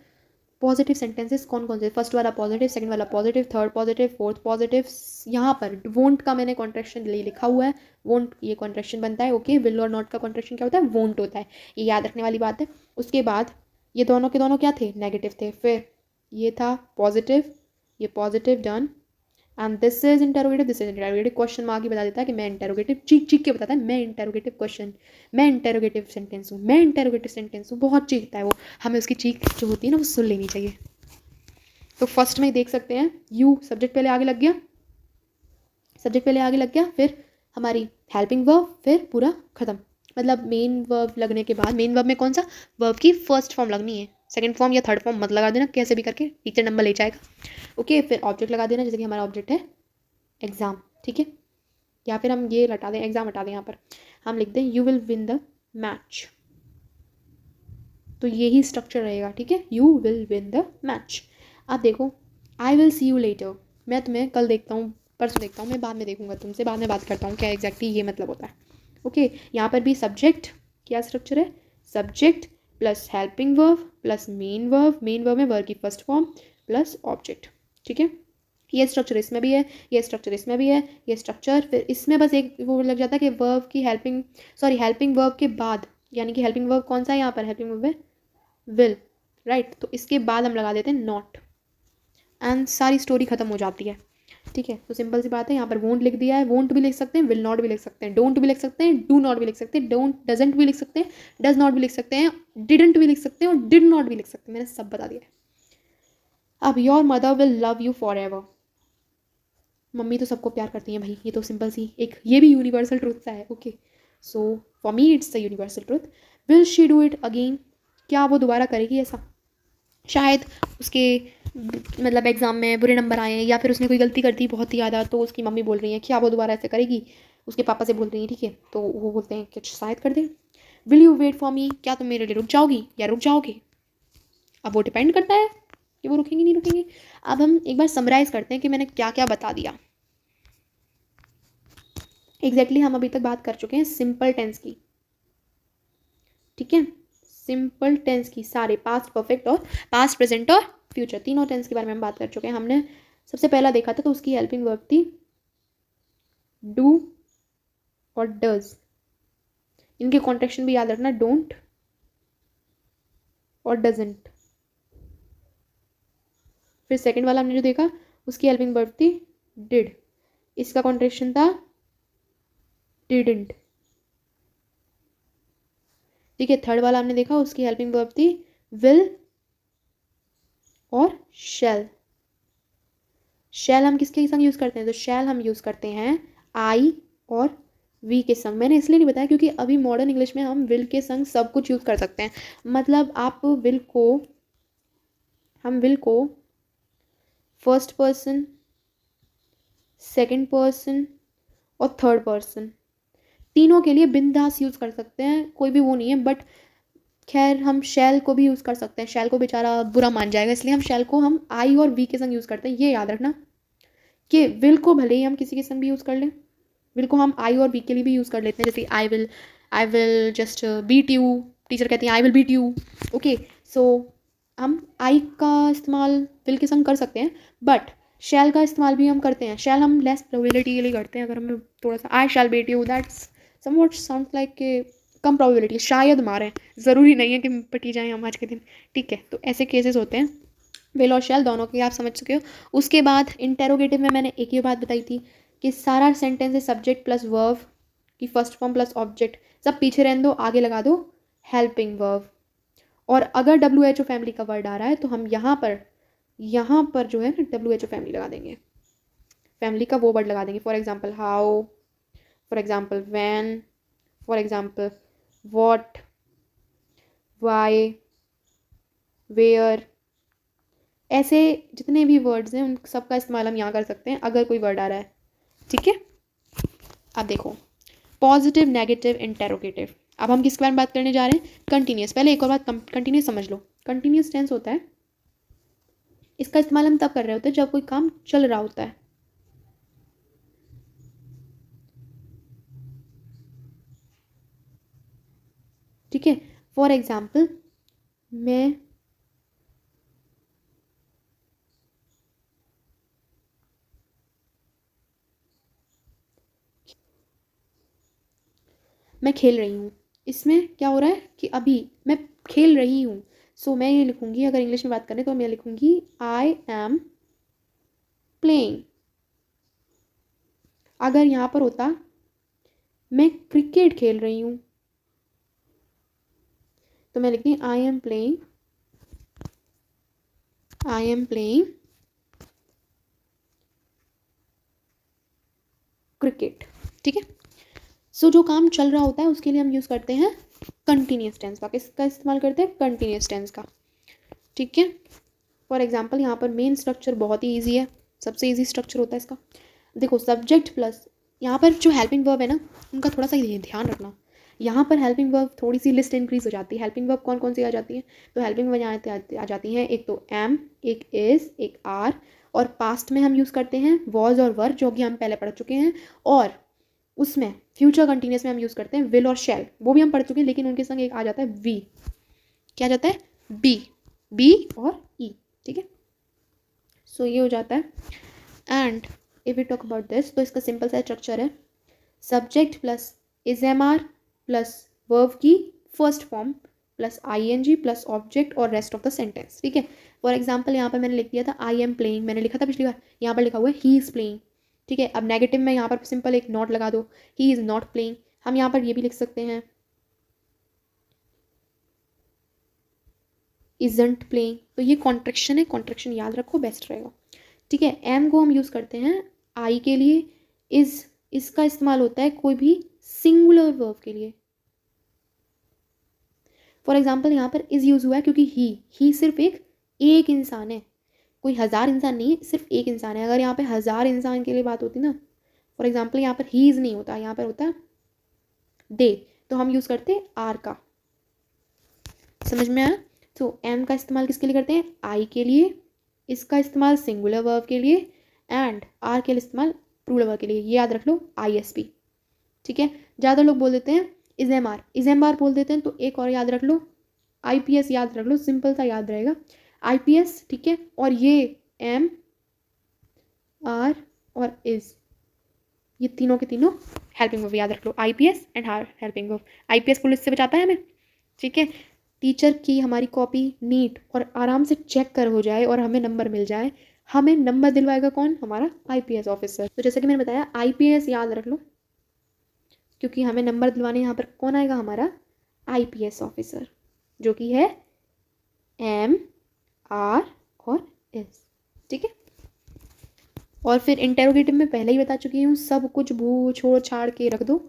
S1: पॉजिटिव सेंटेंसेस कौन कौन से, फर्स्ट वाला पॉजिटिव, सेकंड वाला positive, third positive, fourth positive. यहाँ पर वोंट का मैंने कॉन्ट्रैक्शन लिखा हुआ है, वोंट ये कॉन्ट्रैक्शन बनता है, ओके। विल और नॉट का कॉन्ट्रैक्शन क्या होता है, वोंट होता है, ये याद रखने वाली बात है। उसके बाद ये दोनों के दोनों क्या थे, नेगेटिव थे, फिर ये था पॉजिटिव, ये positive, done. And this is interrogative, this is interrogative, question mark ही बता देता है कि मैं इंटेरोगेटिव, चीख के बताता है मैं इंटेरोगेटिव क्वेश्चन, मैं इंटेरोगेटिव सेंटेंस हूँ, मैं इंटेरोगेटिव सेंटेंस हूँ, बहुत चीखता है वो, हमें उसकी चीख जो होती है ना वो सुन लेनी चाहिए। तो फर्स्ट में देख सकते हैं, यू सब्जेक्ट पहले आगे लग गया, सब्जेक्ट पहले आगे लग गया, फिर हमारी हेल्पिंग वर्ब, फिर पूरा ख़त्म। मतलब मेन वर्ब लगने के बाद, मेन वर्ब में कौन सा, वर्ब की फर्स्ट फॉर्म लगनी है, सेकंड फॉर्म या थर्ड फॉर्म मत लगा देना, कैसे भी करके टीचर नंबर ले जाएगा। ओके, फिर ऑब्जेक्ट लगा देना, जैसे कि हमारा ऑब्जेक्ट है एग्ज़ाम, ठीक है। या फिर हम ये हटा दें, एग्ज़ाम हटा दें, यहाँ पर हम लिख दें you will win the match. तो यही स्ट्रक्चर रहेगा, ठीक है, you will win the match. आप देखो, I will see you later, मैं तुम्हें कल देखता हूँ, परसों देखता हूँ, मैं बाद में देखूंगा तुमसे, बाद में बात करता हूँ, क्या एग्जैक्टली ये मतलब होता है। ओके, यहाँ पर भी सब्जेक्ट, क्या स्ट्रक्चर है, subject plus helping verb plus main verb, main verb में वर्ब की फर्स्ट फॉर्म प्लस ऑब्जेक्ट, ठीक है। ये स्ट्रक्चर इसमें भी है, ये स्ट्रक्चर इसमें भी है, ये स्ट्रक्चर, फिर इसमें बस एक वो लग जाता है कि वर्ब की हेल्पिंग, सॉरी हेल्पिंग वर्ब के बाद, यानी कि हेल्पिंग वर्ब कौन सा है यहाँ पर, हेल्पिंग वर्ब है विल, राइट, तो इसके बाद हम लगा देते हैं नॉट, एंड सारी स्टोरी खत्म हो जाती है, ठीक है। तो सिंपल सी बात है, यहाँ पर वोंट लिख दिया है, वोंट भी लिख सकते हैं, विल नॉट भी लिख सकते हैं, डोंट भी लिख सकते हैं, डू नॉट भी लिख सकते हैं, डोंट डजेंट भी लिख सकते हैं, डज नॉट भी लिख सकते हैं, डिडंट भी लिख सकते हैं और डिड नॉट भी लिख सकते हैं, मैंने सब बता दिया है। अब your mother will love you for ever, mummy तो सबको प्यार करती हैं भाई, ये तो सिंपल सी एक, ये भी यूनिवर्सल ट्रूथ सा है, okay. So for me it's the universal truth. Will she do it again, क्या वो दोबारा करेगी ऐसा, शायद उसके मतलब एग्ज़ाम में बुरे नंबर आए हैं, या फिर उसने कोई गलती कर दी बहुत ही ज़्यादा, तो उसकी मम्मी बोल रही है क्या वो दोबारा ऐसे करेगी, उसके पापा से बोल रही है, ठीक है, तो वो बोलते हैं कि शायद कर दे। Will you wait for me, क्या तुम मेरे लिए रुक जाओगी या रुक जाओगे, अब वो डिपेंड करता है कि वो रुकेंगे नहीं रुकेंगे। अब हम एक बार समराइज़ करते हैं कि मैंने क्या क्या बता दिया। एग्जैक्टली हम अभी तक बात कर चुके हैं सिंपल टेंस की, ठीक है, सिंपल टेंस की, सारे पास्ट परफेक्ट और पास्ट प्रेजेंट और फ्यूचर, तीनों टेंस के बारे में हम बात कर चुके हैं। हमने सबसे पहला देखा था, तो उसकी हेल्पिंग वर्ब थी डू और डज, इनके कॉन्ट्रेक्शन भी याद रखना, डोंट और डजेंट। फिर सेकंड वाला हमने जो देखा, उसकी हेल्पिंग वर्ब थी डिड, इसका कॉन्ट्रेक्शन था डिडंट, ठीक है। थर्ड वाला हमने देखा, उसकी हेल्पिंग वर्ब थी विल और शैल। शैल हम किसके संग यूज़ करते हैं, तो शैल हम यूज़ करते हैं आई और वी के संग। मैंने इसलिए नहीं बताया क्योंकि अभी मॉडर्न इंग्लिश में हम विल के संग सब कुछ यूज़ कर सकते हैं। मतलब आप हम विल को फर्स्ट पर्सन, सेकंड पर्सन और थर्ड पर्सन, तीनों के लिए बिंदास यूज़ कर सकते हैं, कोई भी वो नहीं है। बट खैर हम शैल को भी यूज़ कर सकते हैं, शैल को बेचारा बुरा मान जाएगा, इसलिए हम शैल को हम आई और वी के संग यूज़ करते हैं। ये याद रखना कि विल को भले ही हम किसी के संग भी यूज़ कर लें, विल को हम आई और वी के लिए भी यूज़ कर लेते हैं, जैसे I will just beat you, teacher कहती हैं I will beat you, okay. So हम आई का इस्तेमाल विल के संग कर सकते हैं, बट शैल का इस्तेमाल भी हम करते हैं। शैल हम लेस प्रोबेबिलिटी के लिए करते हैं, अगर हमें थोड़ा सा I shall beat you, that's somewhat sound like के कम प्रोबेबिलिटी, शायद मारें, ज़रूरी नहीं है कि पटी जाएँ हम आज के दिन, ठीक है। तो ऐसे केसेस होते हैं, विल और शैल दोनों की आप समझ चुके हो। उसके बाद इंटेरोगेटिव में मैंने एक ही बात बताई थी कि सारा सेंटेंस है सब्जेक्ट प्लस वर्ब की फर्स्ट फॉर्म प्लस ऑब्जेक्ट, सब पीछे रहने दो, आगे लगा दो हेल्पिंग वर्ब। और अगर WHO फैमिली का वर्ड आ रहा है तो हम यहाँ पर जो है ना WHO फैमिली लगा देंगे, फैमिली का वो वर्ड लगा देंगे। For example how, for example when, for example what, why, where, ऐसे जितने भी वर्ड्स हैं उन सब का इस्तेमाल हम यहाँ कर सकते हैं अगर कोई वर्ड आ रहा है, ठीक है। अब देखो पॉजिटिव, नेगेटिव, इंटेरोगेटिव। अब हम किसके बारे में बात करने जा रहे हैं, कंटिन्यूस। पहले एक और बात कंटिन्यूस समझ लो। कंटिन्यूस टेंस होता है, इसका इस्तेमाल हम तब कर रहे होते हैं जब कोई काम चल रहा होता है, ठीक है। फॉर एग्जाम्पल मैं खेल रही हूँ, इसमें क्या हो रहा है कि अभी मैं खेल रही हूँ। सो मैं ये लिखूँगी, अगर इंग्लिश में बात करें तो मैं लिखूँगी आई एम प्लेइंग। अगर यहाँ पर होता मैं क्रिकेट खेल रही हूँ, तो मैं लिखती हूँ आई एम प्लेइंग क्रिकेट, ठीक है। सो जो काम चल रहा होता है उसके लिए हम यूज़ करते हैं कंटिन्यूस टेंस का। किसका इस्तेमाल करते हैं? कंटिन्यूस टेंस का। ठीक है, फॉर एग्जाम्पल यहाँ पर मेन स्ट्रक्चर बहुत ही ईजी है, सबसे ईजी स्ट्रक्चर होता है इसका। देखो सब्जेक्ट प्लस यहाँ पर जो हेल्पिंग वर्ब है ना, उनका थोड़ा सा ध्यान रखना। यहाँ पर हेल्पिंग वर्ब थोड़ी सी लिस्ट इंक्रीज हो जाती है। हेल्पिंग वर्ब कौन कौन सी आ जाती है? तो हेल्पिंग वर्ब आ जाती हैं, एक तो एम, एक इज, एक आर, और पास्ट में हम यूज़ करते हैं वॉज और वर, जो कि हम पहले पढ़ चुके हैं। और उसमें फ्यूचर कंटिन्यूस में हम यूज़ करते हैं विल और शैल, वो भी हम पढ़ चुके हैं, लेकिन उनके संग एक आ जाता है वी। क्या जाता है? बी, बी और ई। ठीक है, सो ये हो जाता है। And if you talk about this, तो इसका सिंपल सा स्ट्रक्चर है subject plus is am are plus verb की first form plus I N G plus object और रेस्ट ऑफ द सेंटेंस। ठीक है, फॉर एग्जाम्पल यहाँ पर मैंने लिख दिया था आई एम प्लेइंग, मैंने लिखा था पिछली बार, यहाँ पर लिखा हुआ है ही इज़ प्लेइंग। ठीक है, अब नेगेटिव में यहाँ पर सिंपल एक नॉट लगा दो, ही इज़ नॉट प्लेइंग। हम यहाँ पर ये भी लिख सकते हैं इजंट प्लेइंग। तो ये कॉन्ट्रैक्शन है, कॉन्ट्रैक्शन याद रखो, बेस्ट रहेगा। ठीक है, एम को हम यूज़ करते हैं आई के लिए, इज़ इसका इस्तेमाल होता है कोई भी सिंगुलर वर्ब के लिए। फॉर एग्जाम्पल यहाँ पर इज़ यूज़ हुआ है क्योंकि ही सिर्फ एक इंसान है, कोई हज़ार इंसान नहीं है, सिर्फ एक इंसान है। अगर यहाँ पे हज़ार इंसान के लिए बात होती ना, फॉर एग्जाम्पल यहाँ पर ही इज़ नहीं होता, यहाँ पर होता दे, तो हम यूज़ करते हैं आर का। समझ में आया? तो एम का इस्तेमाल किसके लिए करते हैं? आई के लिए, इसका इस्तेमाल सिंगुलर वर्ब के लिए, एंड आर के लिए इस्तेमाल प्लूरल वर्ब के लिए। ये याद रख लो, आई एस पी। ठीक है, ज़्यादा लोग बोल देते हैं इज एम आर बोल देते हैं, तो एक और याद रख लो, आई पी एस याद रख लो, सिंपल सा याद रहेगा आई पी एस। ठीक है, और ये एम, आर और इज, ये तीनों के तीनों हेल्पिंग वर्ब याद रख लो, I P S and R helping verb. I P S police से बचाता है हमें। ठीक है, टीचर की हमारी कॉपी नीट और आराम से चेक कर हो जाए और हमें नंबर मिल जाए, हमें नंबर दिलवाएगा कौन? हमारा आईपीएस ऑफिसर। तो जैसे कि मैंने बताया आईपीएस याद रख लो, क्योंकि हमें नंबर दिलवाने यहाँ पर कौन आएगा? हमारा आईपीएस ऑफिसर, जो कि है एम, आर और एस। ठीक है, और फिर इंटेरोगेटिव में पहले ही बता चुकी हूँ, सब कुछ भू छोड़ छाड़ के रख दो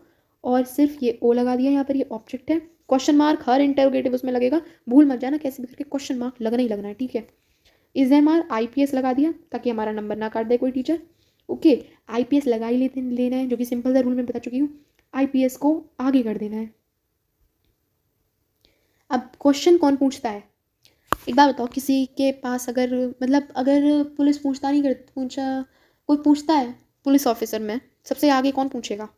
S1: और सिर्फ ये ओ लगा दिया। यहाँ पर ये ऑब्जेक्ट है, क्वेश्चन मार्क हर इंटेरोगेटिव उसमें लगेगा, भूल मत जाना, कैसे भी करके क्वेश्चन मार्क लगना ही लगना है। ठीक है, इज एम आर आईपीएस लगा दिया ताकि हमारा नंबर ना काट दे कोई टीचर। ओके, आईपीएस लगा ही लेना है, जो कि सिंपल सा रूल में बता चुकी हूँ, आईपीएस को आगे कर देना है। अब क्वेश्चन कौन पूछता है? एक बात बताओ, किसी के पास अगर मतलब अगर पुलिस पूछता नहीं कर कोई पूछता है पुलिस ऑफिसर में, सबसे आगे कौन पूछेगा?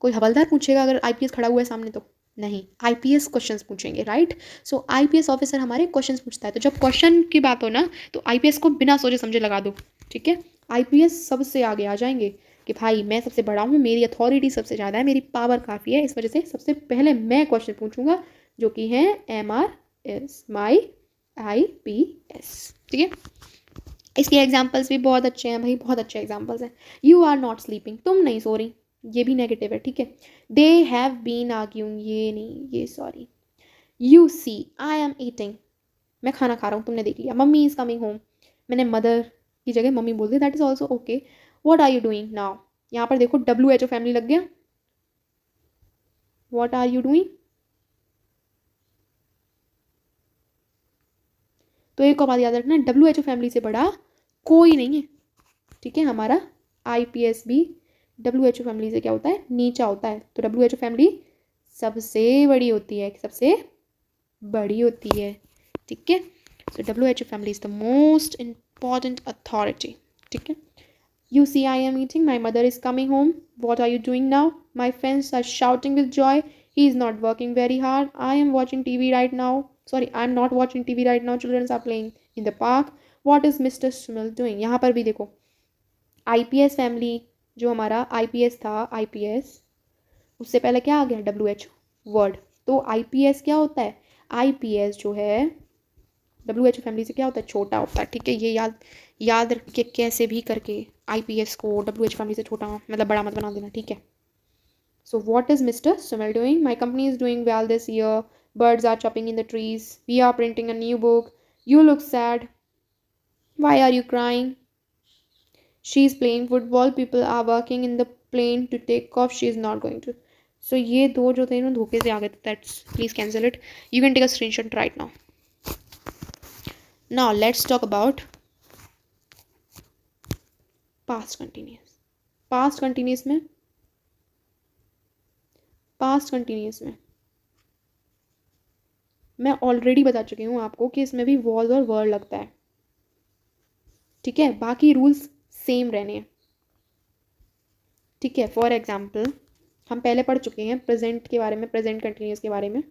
S1: कोई हवलदार पूछेगा अगर आईपीएस खड़ा हुआ है सामने? तो नहीं, आईपीएस क्वेश्चंस पूछेंगे, राइट। सो आईपीएस ऑफिसर हमारे क्वेश्चंस पूछता है। तो जब क्वेश्चन की बात हो ना, तो आईपीएस को बिना सोचे समझे लगा दो। ठीक है, आईपीएस सबसे आगे आ जाएंगे कि भाई मैं सबसे बड़ा हूँ, मेरी अथॉरिटी सबसे ज़्यादा है, मेरी पावर काफ़ी है, इस वजह से सबसे पहले मैं क्वेश्चन पूछूंगा, जो कि है M R S, my I P S. ठीक है, इसके एग्जाम्पल्स भी बहुत अच्छे हैं भाई, बहुत अच्छे एग्जाम्पल्स हैं। यू आर नॉट स्लीपिंग, तुम नहीं सो रही, ये भी नेगेटिव है। ठीक है, दे हैव बीन आर्ग्यूइंग, ये नहीं, ये sorry. You see I am eating, मैं खाना खा रहा हूँ, तुमने देख लिया। मम्मी इज़ कमिंग होम, मैंने मदर की जगह मम्मी बोल दी, that is also okay. What are you doing now, यहाँ पर देखो WHO फैमिली लग गया, वॉट आर यू डूइंग। तो एक और बात याद रखना, WHO फैमिली से बड़ा कोई नहीं है। ठीक है, हमारा आईपीएस भी WHO फैमिली से क्या होता है? नीचा होता है। तो WHO फैमिली सबसे बड़ी होती है, सबसे बड़ी होती है। ठीक है, so WHO family is the most important authority. ठीक है, you see I am eating, my mother is coming home, what are you doing now, my friends are shouting with joy, he is not working very hard, I am watching TV right now, sorry I am not watching TV right now, children are playing in the park, what is Mr. Smil doing। यहाँ पर भी देखो आईपीएस फैमिली, जो हमारा आईपीएस था, आईपीएस उससे पहले क्या आ गया? WHO word. तो आईपीएस क्या होता है? आईपीएस जो है WHO फैमिली से क्या होता है? छोटा होता है। ठीक है, ये याद रख के कैसे भी करके आईपीएस को WHO फैमिली से छोटा मतलब बड़ा मत बना देना। ठीक है, so what is Mr. Sumal doing? My company is doing well this year. Birds are chirping in the trees. We are printing a new book. You look sad. Why are you crying? She is playing football. People are working in the plane to take off. She is not going to. So ये दो जो थे ना धोखे से आ गए थे. That's please cancel it. You can take a screenshot right now. Now let's talk about past continuous. Past continuous में मैं ऑलरेडी बता चुकी हूँ आपको कि इसमें भी was और were लगता है. ठीक है, बाकी रूल्स सेम रहने हैं. ठीक है, फॉर एग्जाम्पल हम पहले पढ़ चुके हैं प्रेजेंट के बारे में, प्रेजेंट कंटिन्यूस के बारे में.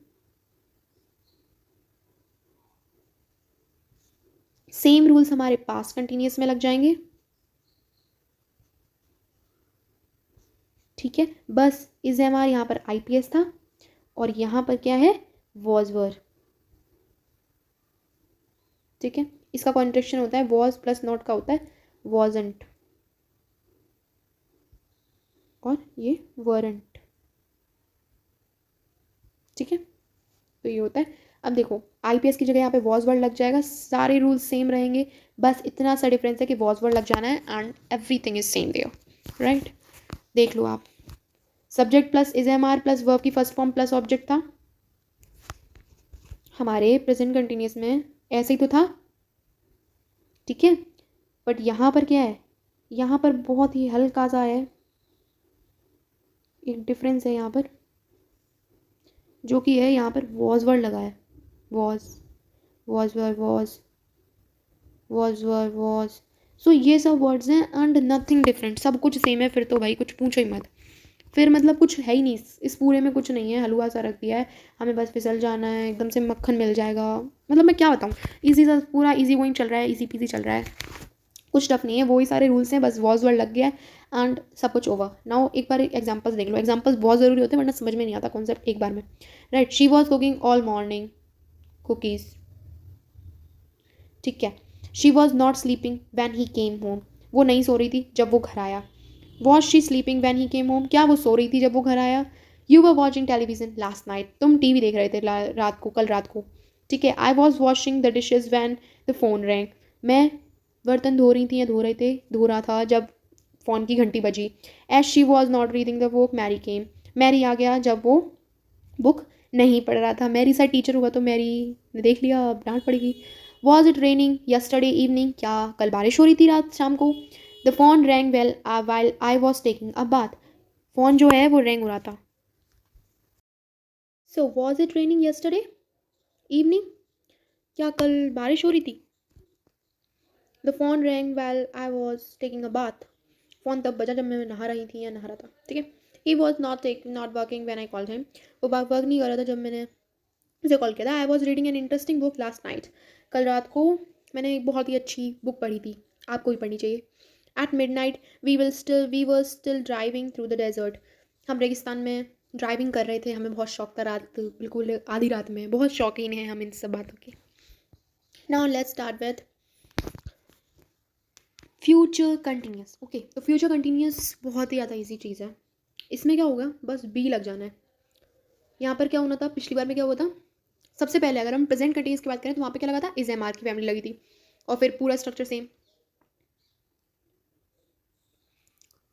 S1: सेम रूल्स हमारे पास्ट कंटिन्यूस में लग जाएंगे. ठीक है, बस इज हमारे यहाँ पर आईपीएस था और यहाँ पर क्या है, वॉज वर. ठीक है, इसका कॉन्ट्रेक्शन होता है वॉज प्लस नॉट का होता है वॉजंट और ये वरंट. ठीक है, तो ये होता है. अब देखो आईपीएस की जगह यहाँ पे वॉज वर्ड लग जाएगा. सारे रूल्स सेम रहेंगे, बस इतना सा डिफरेंस है कि वॉज वर्ड लग जाना है and everything is same there. Right, देख लो आप. Subject plus is am are plus verb की फर्स्ट फॉर्म प्लस ऑब्जेक्ट था हमारे प्रेजेंट कंटिन्यूस में, ऐसे ही तो था. ठीक है, बट यहाँ पर क्या है, यहाँ पर बहुत ही हल्का सा है, एक डिफरेंस है यहाँ पर, जो कि है यहाँ पर वॉज वर्ड लगा है. Was were was. सो ये सब वर्ड्स हैं एंड नथिंग डिफरेंट, सब कुछ सेम है. फिर तो भाई कुछ पूछो ही मत. फिर मतलब कुछ है ही नहीं इस पूरे में, कुछ नहीं है, हलवा सा रख दिया है. हमें बस फिसल जाना है, एकदम से मक्खन मिल जाएगा. मतलब मैं क्या बताऊँ, इजी सा पूरा इजी गोइंग चल रहा है, इजी पीजी चल रहा है, कुछ टफ नहीं है. वही सारे रूल्स हैं, बस वॉज वर्ड लग गया है एंड सब कुछ ओवर. नाउ एक बार एग्जांपल्स देख लो. एग्जांपल्स बहुत ज़रूरी होते हैं वरना समझ में नहीं आता कॉन्सेप्ट एक बार में. Right, she was cooking all morning cookies. ठीक है, she was not sleeping when he came home. वो नहीं सो रही थी जब वो घर आया. Was she sleeping when he came home. क्या वो सो रही थी जब वो घर आया. You were watching television last night. तुम टीवी देख रहे थे रात को, कल रात को. ठीक है, I was washing the dishes when the phone wrong. मैं बर्तन धो रही थी या धो रहा था जब फ़ोन की घंटी बजी. As she was not reading the book Mary came. Mary आ गया जब वो बुक नहीं पढ़ रहा था. मैरी सा टीचर होगा तो मैरी ने देख लिया, अब डांट पड़ेगी. Was it raining yesterday evening. क्या कल बारिश हो रही थी रात शाम को. The phone wrong well while I was taking a bath. Phone जो है वो रैंग हो रहा था. So was it raining yesterday evening. क्या कल बारिश हो रही थी. The phone wrong well I was taking a bath. Phone तब बजा जब मैं नहा रही थी या नहा रहा था. ठीक है, he was not working when I called him. वो वर्क नहीं कर रहा था जब मैंने उसे कॉल किया था. I was reading an interesting book last night. कल रात को मैंने एक बहुत ही अच्छी बुक पढ़ी थी, आपको भी पढ़नी चाहिए. At midnight we were still driving through the desert. हम रेगिस्तान में ड्राइविंग कर रहे थे. हमें बहुत शौक था, रात बिल्कुल आधी रात में, बहुत शौकीन हैं हम इन सब बातों के. Now let's start with future continuous. Okay, तो फ्यूचर कंटिन्यूस बहुत ही ज़्यादा इजी चीज़ है. इसमें क्या होगा, बस बी लग जाना है. यहाँ पर क्या होना था, पिछली बार में क्या हुआ था, सबसे पहले अगर हम प्रेजेंट कंटिन्यूस की बात करें तो वहाँ पे क्या लगा था, इज एम आर की फैमिली लगी थी और फिर पूरा स्ट्रक्चर सेम.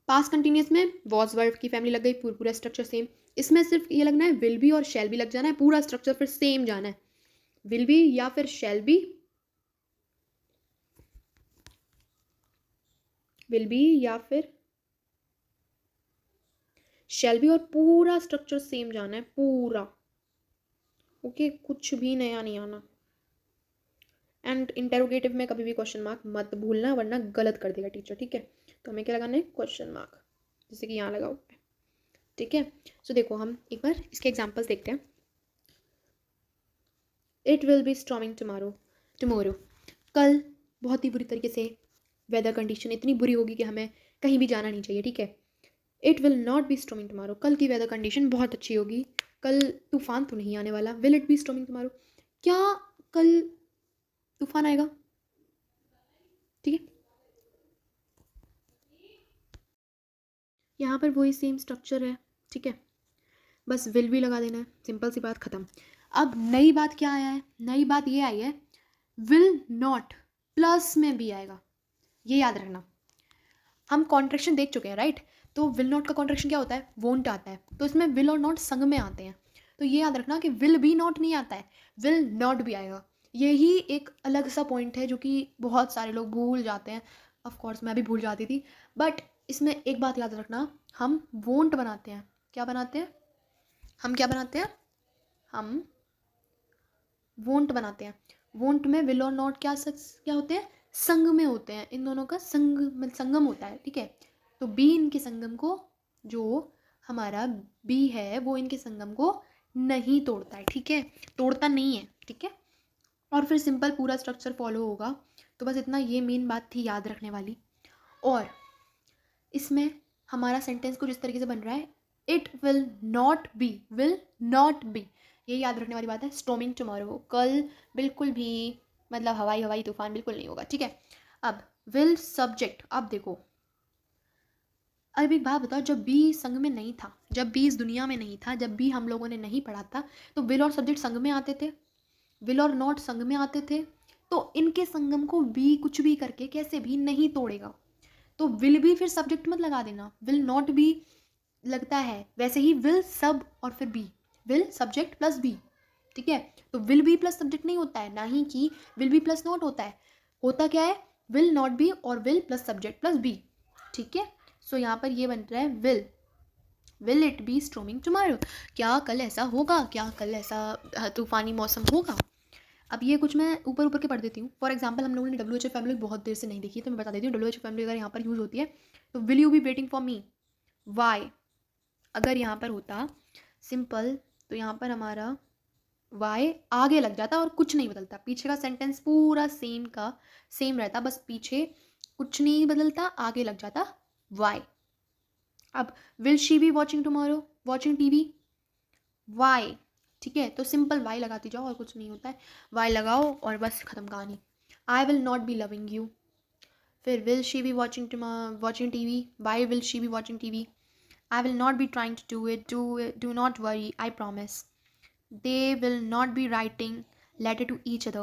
S1: पास्ट कंटिन्यूस में वॉज वर्ब की फैमिली लग गई, पूरा स्ट्रक्चर सेम. इसमें सिर्फ ये लगना है विल बी और शैल बी लग जाना है, पूरा स्ट्रक्चर फिर सेम जाना है. विल बी या फिर शैल बी, विल बी या फिर शैल बी और पूरा स्ट्रक्चर सेम जाना है, पूरा. ओके, कुछ भी नया नहीं आना. एंड इंटेरोगेटिव में कभी भी क्वेश्चन मार्क मत भूलना वरना गलत कर देगा टीचर. ठीक है, तो हमें क्या लगाना है, क्वेश्चन मार्क, जैसे कि यहाँ लगा हुआ है. ठीक है, सो देखो हम एक बार इसके एग्जांपल्स देखते हैं. It will be storming tomorrow. कल बहुत ही बुरी तरीके से वेदर कंडीशन इतनी बुरी होगी कि हमें कहीं भी जाना नहीं चाहिए. ठीक है, it will not B storming tomorrow. कल की वेदर कंडीशन बहुत अच्छी होगी, कल तूफान तो नहीं आने वाला. Will it be storming tomorrow. क्या कल तूफान आएगा. ठीक है, यहाँ पर वही सेम स्ट्रक्चर है. ठीक है, बस विल भी लगा देना है, सिंपल सी बात खत्म. अब नई बात क्या आया है, नई बात ये आई है विल नॉट प्लस में भी आएगा, ये याद रखना. हम कॉन्ट्रैक्शन देख चुके हैं राइट, तो विल नॉट का कॉन्ट्रैक्शन क्या होता है, वोंट आता है, तो इसमें विल और नॉट संग में आते हैं। तो ये याद रखना कि विल बी नॉट नहीं आता है, विल नॉट भी आएगा। यही एक अलग सा पॉइंट है जो कि बहुत सारे लोग भूल जाते हैं, ऑफ कोर्स मैं भी भूल जाती थी। बट इसमें एक बात याद रखना, हम वोंट बनाते हैं, क्या बनाते हैं, हम क्या बनाते हैं, हम वोंट बनाते हैं। वोंट में विल और नॉट क्या होते हैं, संग में होते हैं, इन दोनों का संगम होता है, ठीक है। तो बी इनके संगम को, जो हमारा बी है वो इनके संगम को नहीं तोड़ता है, ठीक है, तोड़ता नहीं है, ठीक है। और फिर सिंपल पूरा स्ट्रक्चर फॉलो होगा। तो बस इतना, ये मेन बात थी याद रखने वाली। और इसमें हमारा सेंटेंस कुछ इस तरीके से बन रहा है, इट विल नॉट बी, ये याद रखने वाली बात है। स्टॉर्मिंग टुमारो, कल बिल्कुल भी मतलब हवाई तूफान बिल्कुल नहीं होगा, ठीक है। अब विल सब्जेक्ट, अब देखो, अब एक बात बताओ, जब बी संग में नहीं था, जब बी इस दुनिया में नहीं था, जब बी हम लोगों ने नहीं पढ़ा था, तो विल और सब्जेक्ट संग में आते थे, विल और नॉट संग में आते थे। तो इनके संगम को बी कुछ भी करके कैसे भी नहीं तोड़ेगा। तो विल भी फिर सब्जेक्ट मत लगा देना, विल नॉट भी लगता है, वैसे ही विल सब और फिर be, will subject plus be, ठीक है। तो विल बी प्लस सब्जेक्ट नहीं होता है, ना ही कि विल बी प्लस नॉट होता है। होता क्या है, विल नॉट बी और will plus subject plus be, ठीक है। सो यहाँ पर ये बन रहा है will it be storming tomorrow, क्या कल ऐसा होगा, क्या कल ऐसा तूफानी मौसम होगा। अब ये कुछ मैं ऊपर ऊपर के पढ़ देती हूँ। फॉर एग्जाम्पल, हम लोगों ने WH फैमिली बहुत देर से नहीं देखी, तो मैं बता देती हूँ। WH फैमिली अगर यहाँ पर यूज़ होती है तो will you be waiting for me, why अगर यहाँ पर होता सिंपल, तो यहाँ पर हमारा वाई आगे लग जाता और कुछ नहीं बदलता, पीछे का सेंटेंस पूरा सेम का सेम रहता, बस पीछे कुछ नहीं बदलता, आगे लग जाता वाई। अब will she be watching tomorrow, watching TV, why, ठीक है। तो सिंपल वाई लगाती जाओ और कुछ नहीं होता है, वाई लगाओ और बस खत्म कहानी। I will not be loving you, फिर will she be watching TV, why will she be watching TV, I will not be trying to do it. Do not worry. I promise. They will not be writing letter to each other.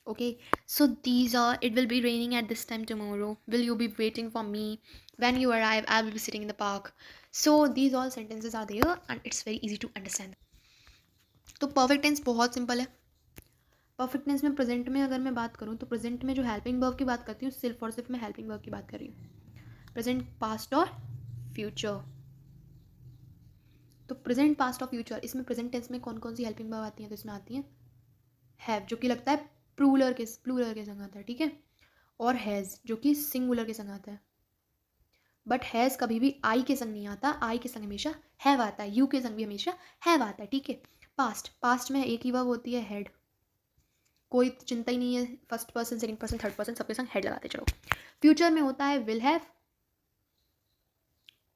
S1: Okay. So these are. It will be raining at this time tomorrow. Will you be waiting for me? When you arrive, I will be sitting in the park. So these all sentences are there, and it's very easy to understand. तो perfect tense बहुत simple है. Perfect tense में present में अगर मैं बात करूँ तो present में जो helping verb की बात करती हूँ, सिर्फ और सिर्फ मैं helping verb की बात कर रही हूँ. Present, past और future. तो प्रेजेंट, पास्ट और फ्यूचर, इसमें प्रेजेंट टेंस में कौन कौन सी हेल्पिंग वर्ब आती हैं, तो इसमें आती हैं हैव, जो कि लगता है प्लूरल के संग आता है, ठीक है, और हैज़ जो कि सिंगुलर के संग आता है। बट हैज़ कभी भी आई के संग नहीं आता, आई के संग हमेशा हैव आता है, यू के संग भी हमेशा हैव आता है, ठीक है। पास्ट में एक ही वर्ब होती है हेड, कोई चिंता ही नहीं है, first person, second person, third person सबके संग हेड लगाते चलो। फ्यूचर में होता है विल हैव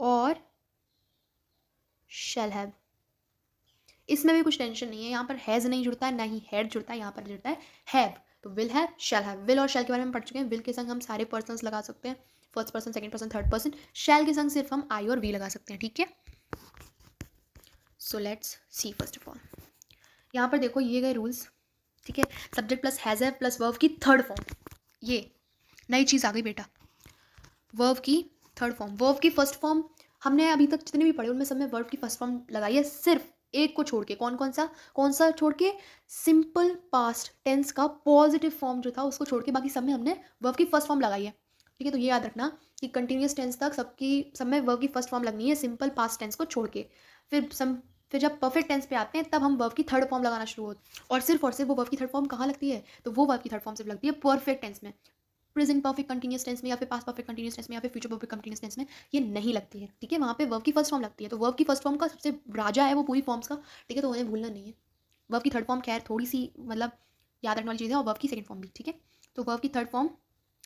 S1: और शैल हैव, इसमें भी कुछ टेंशन नहीं है, यहाँ पर हैज़ नहीं जुड़ता है, ना ही हैड जुड़ता है, यहाँ पर जुड़ता है हैव। तो will have, shall have, will और शैल के बारे में पढ़ चुके हैं। विल के संग हम सारे पर्सन्स लगा सकते हैं, first person, second person, third person. Shall के संग सिर्फ हम आई और वी लगा सकते हैं, ठीक है। So let's see first of all, यहाँ पर देखो ये गए रूल्स, ठीक है। Subject plus has have plus verb की थर्ड फॉर्म, ये नई चीज़ आ गई बेटा, वर्ब की थर्ड फॉर्म। वर्ब की फर्स्ट फॉर्म हमने अभी तक जितने भी पढ़े उनमें सब में वर्ब की फर्स्ट फॉर्म लगाई है, सिर्फ एक को छोड़ के, कौन सा छोड़ के, सिंपल पास्ट टेंस का पॉजिटिव फॉर्म जो था उसको छोड़ के, बाकी सब में हमने वर्ब की फर्स्ट फॉर्म लगाई है, ठीक है। तो ये याद रखना कि कंटिन्यूस टेंस तक सब में वर्ब की फर्स्ट फॉर्म लगनी है, सिंपल पास्ट टेंस को छोड़ के। फिर जब परफेक्ट टेंस पे आते हैं तब हम वर्ब की थर्ड फॉर्म लगाना शुरू होते हैं, और सिर्फ वो वर्ब की थर्ड फॉर्म कहाँ लगती है, तो वो वर्ब की थर्ड फॉर्म सिर्फ लगती है परफेक्ट टेंस में, प्रेजेंट परफेक्ट कंटिन्यूस टेंस में या फिर पास्ट परफेक्ट कंटिन्यूस टेंस में या फिर फ्यूचर परफेक्ट कंटिन्यूस टेंस में ये नहीं लगती है, ठीक है। वहाँ पे वर्ब की फर्स्ट फॉर्म लगती है, तो वर्ब की फर्स्ट फॉर्म का सबसे राजा है वो पूरी फॉर्म्स का, ठीक है, तो उन्हें भूलना नहीं है। वर्ब की थर्ड फॉर्म खैर थोड़ी सी मतलब याद रखने वाली चीज़ है, और वर्ब की सेकंड फॉर्म भी, ठीक है। तो वर्ब की थर्ड फॉर्म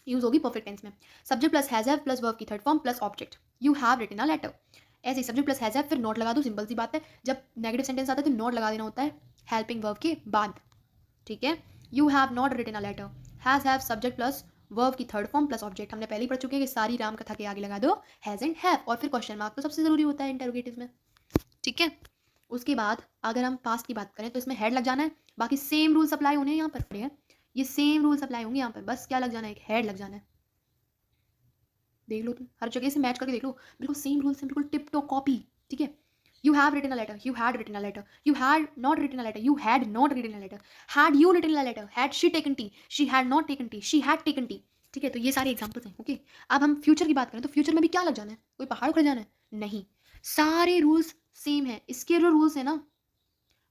S1: यूज़ होगी परफेक्ट टेंस में, subject plus has have plus verb की third form plus object, you have written a letter. ऐसे सब्जेक्ट प्लस हैज़ हैव, फिर नॉट लगा दो, सिंपल सी बात है, जब नेगेटिव सेंटेंस आता है तो नॉट लगा देना होता है हेल्पिंग वर्ब के बाद, ठीक है। You have not written a letter, has have subject plus verb की थर्ड फॉर्म प्लस ऑब्जेक्ट, हमने पहले ही पढ़ चुके हैं कि सारी राम कथा के आगे लगा दो हैज़ एंड हैव, और फिर क्वेश्चन मार्क तो सबसे ज़रूरी होता है इंटरोगेटिव में, ठीक है। उसके बाद अगर हम पास्ट की बात करें तो इसमें हेड लग जाना है, बाकी सेम रूल्स अप्लाई होने हैं, यहाँ पर ये सेम रूल्स अप्लाई होंगे यहाँ पर, बस क्या लग जाना है, एक हेड लग जाना है, देख लो तुम, हर जगह से मैच करके देख लो, बिल्कुल सेम रूल्स हैं, बिल्कुल टिप टॉप कॉपी, ठीक है। You have written a letter, you had written a letter, you had not written a letter, you had not written a letter, had you written a letter, had she taken tea, she had not taken tea, she had taken tea, ठीक है। तो ये सारे एग्जाम्पल्स हैं, ओके। अब हम फ्यूचर की बात करें तो फ्यूचर में भी क्या लग जाना है, कोई पहाड़ उखड़ जाना है, नहीं, सारे रूल्स सेम है। इसके जो रूल्स है ना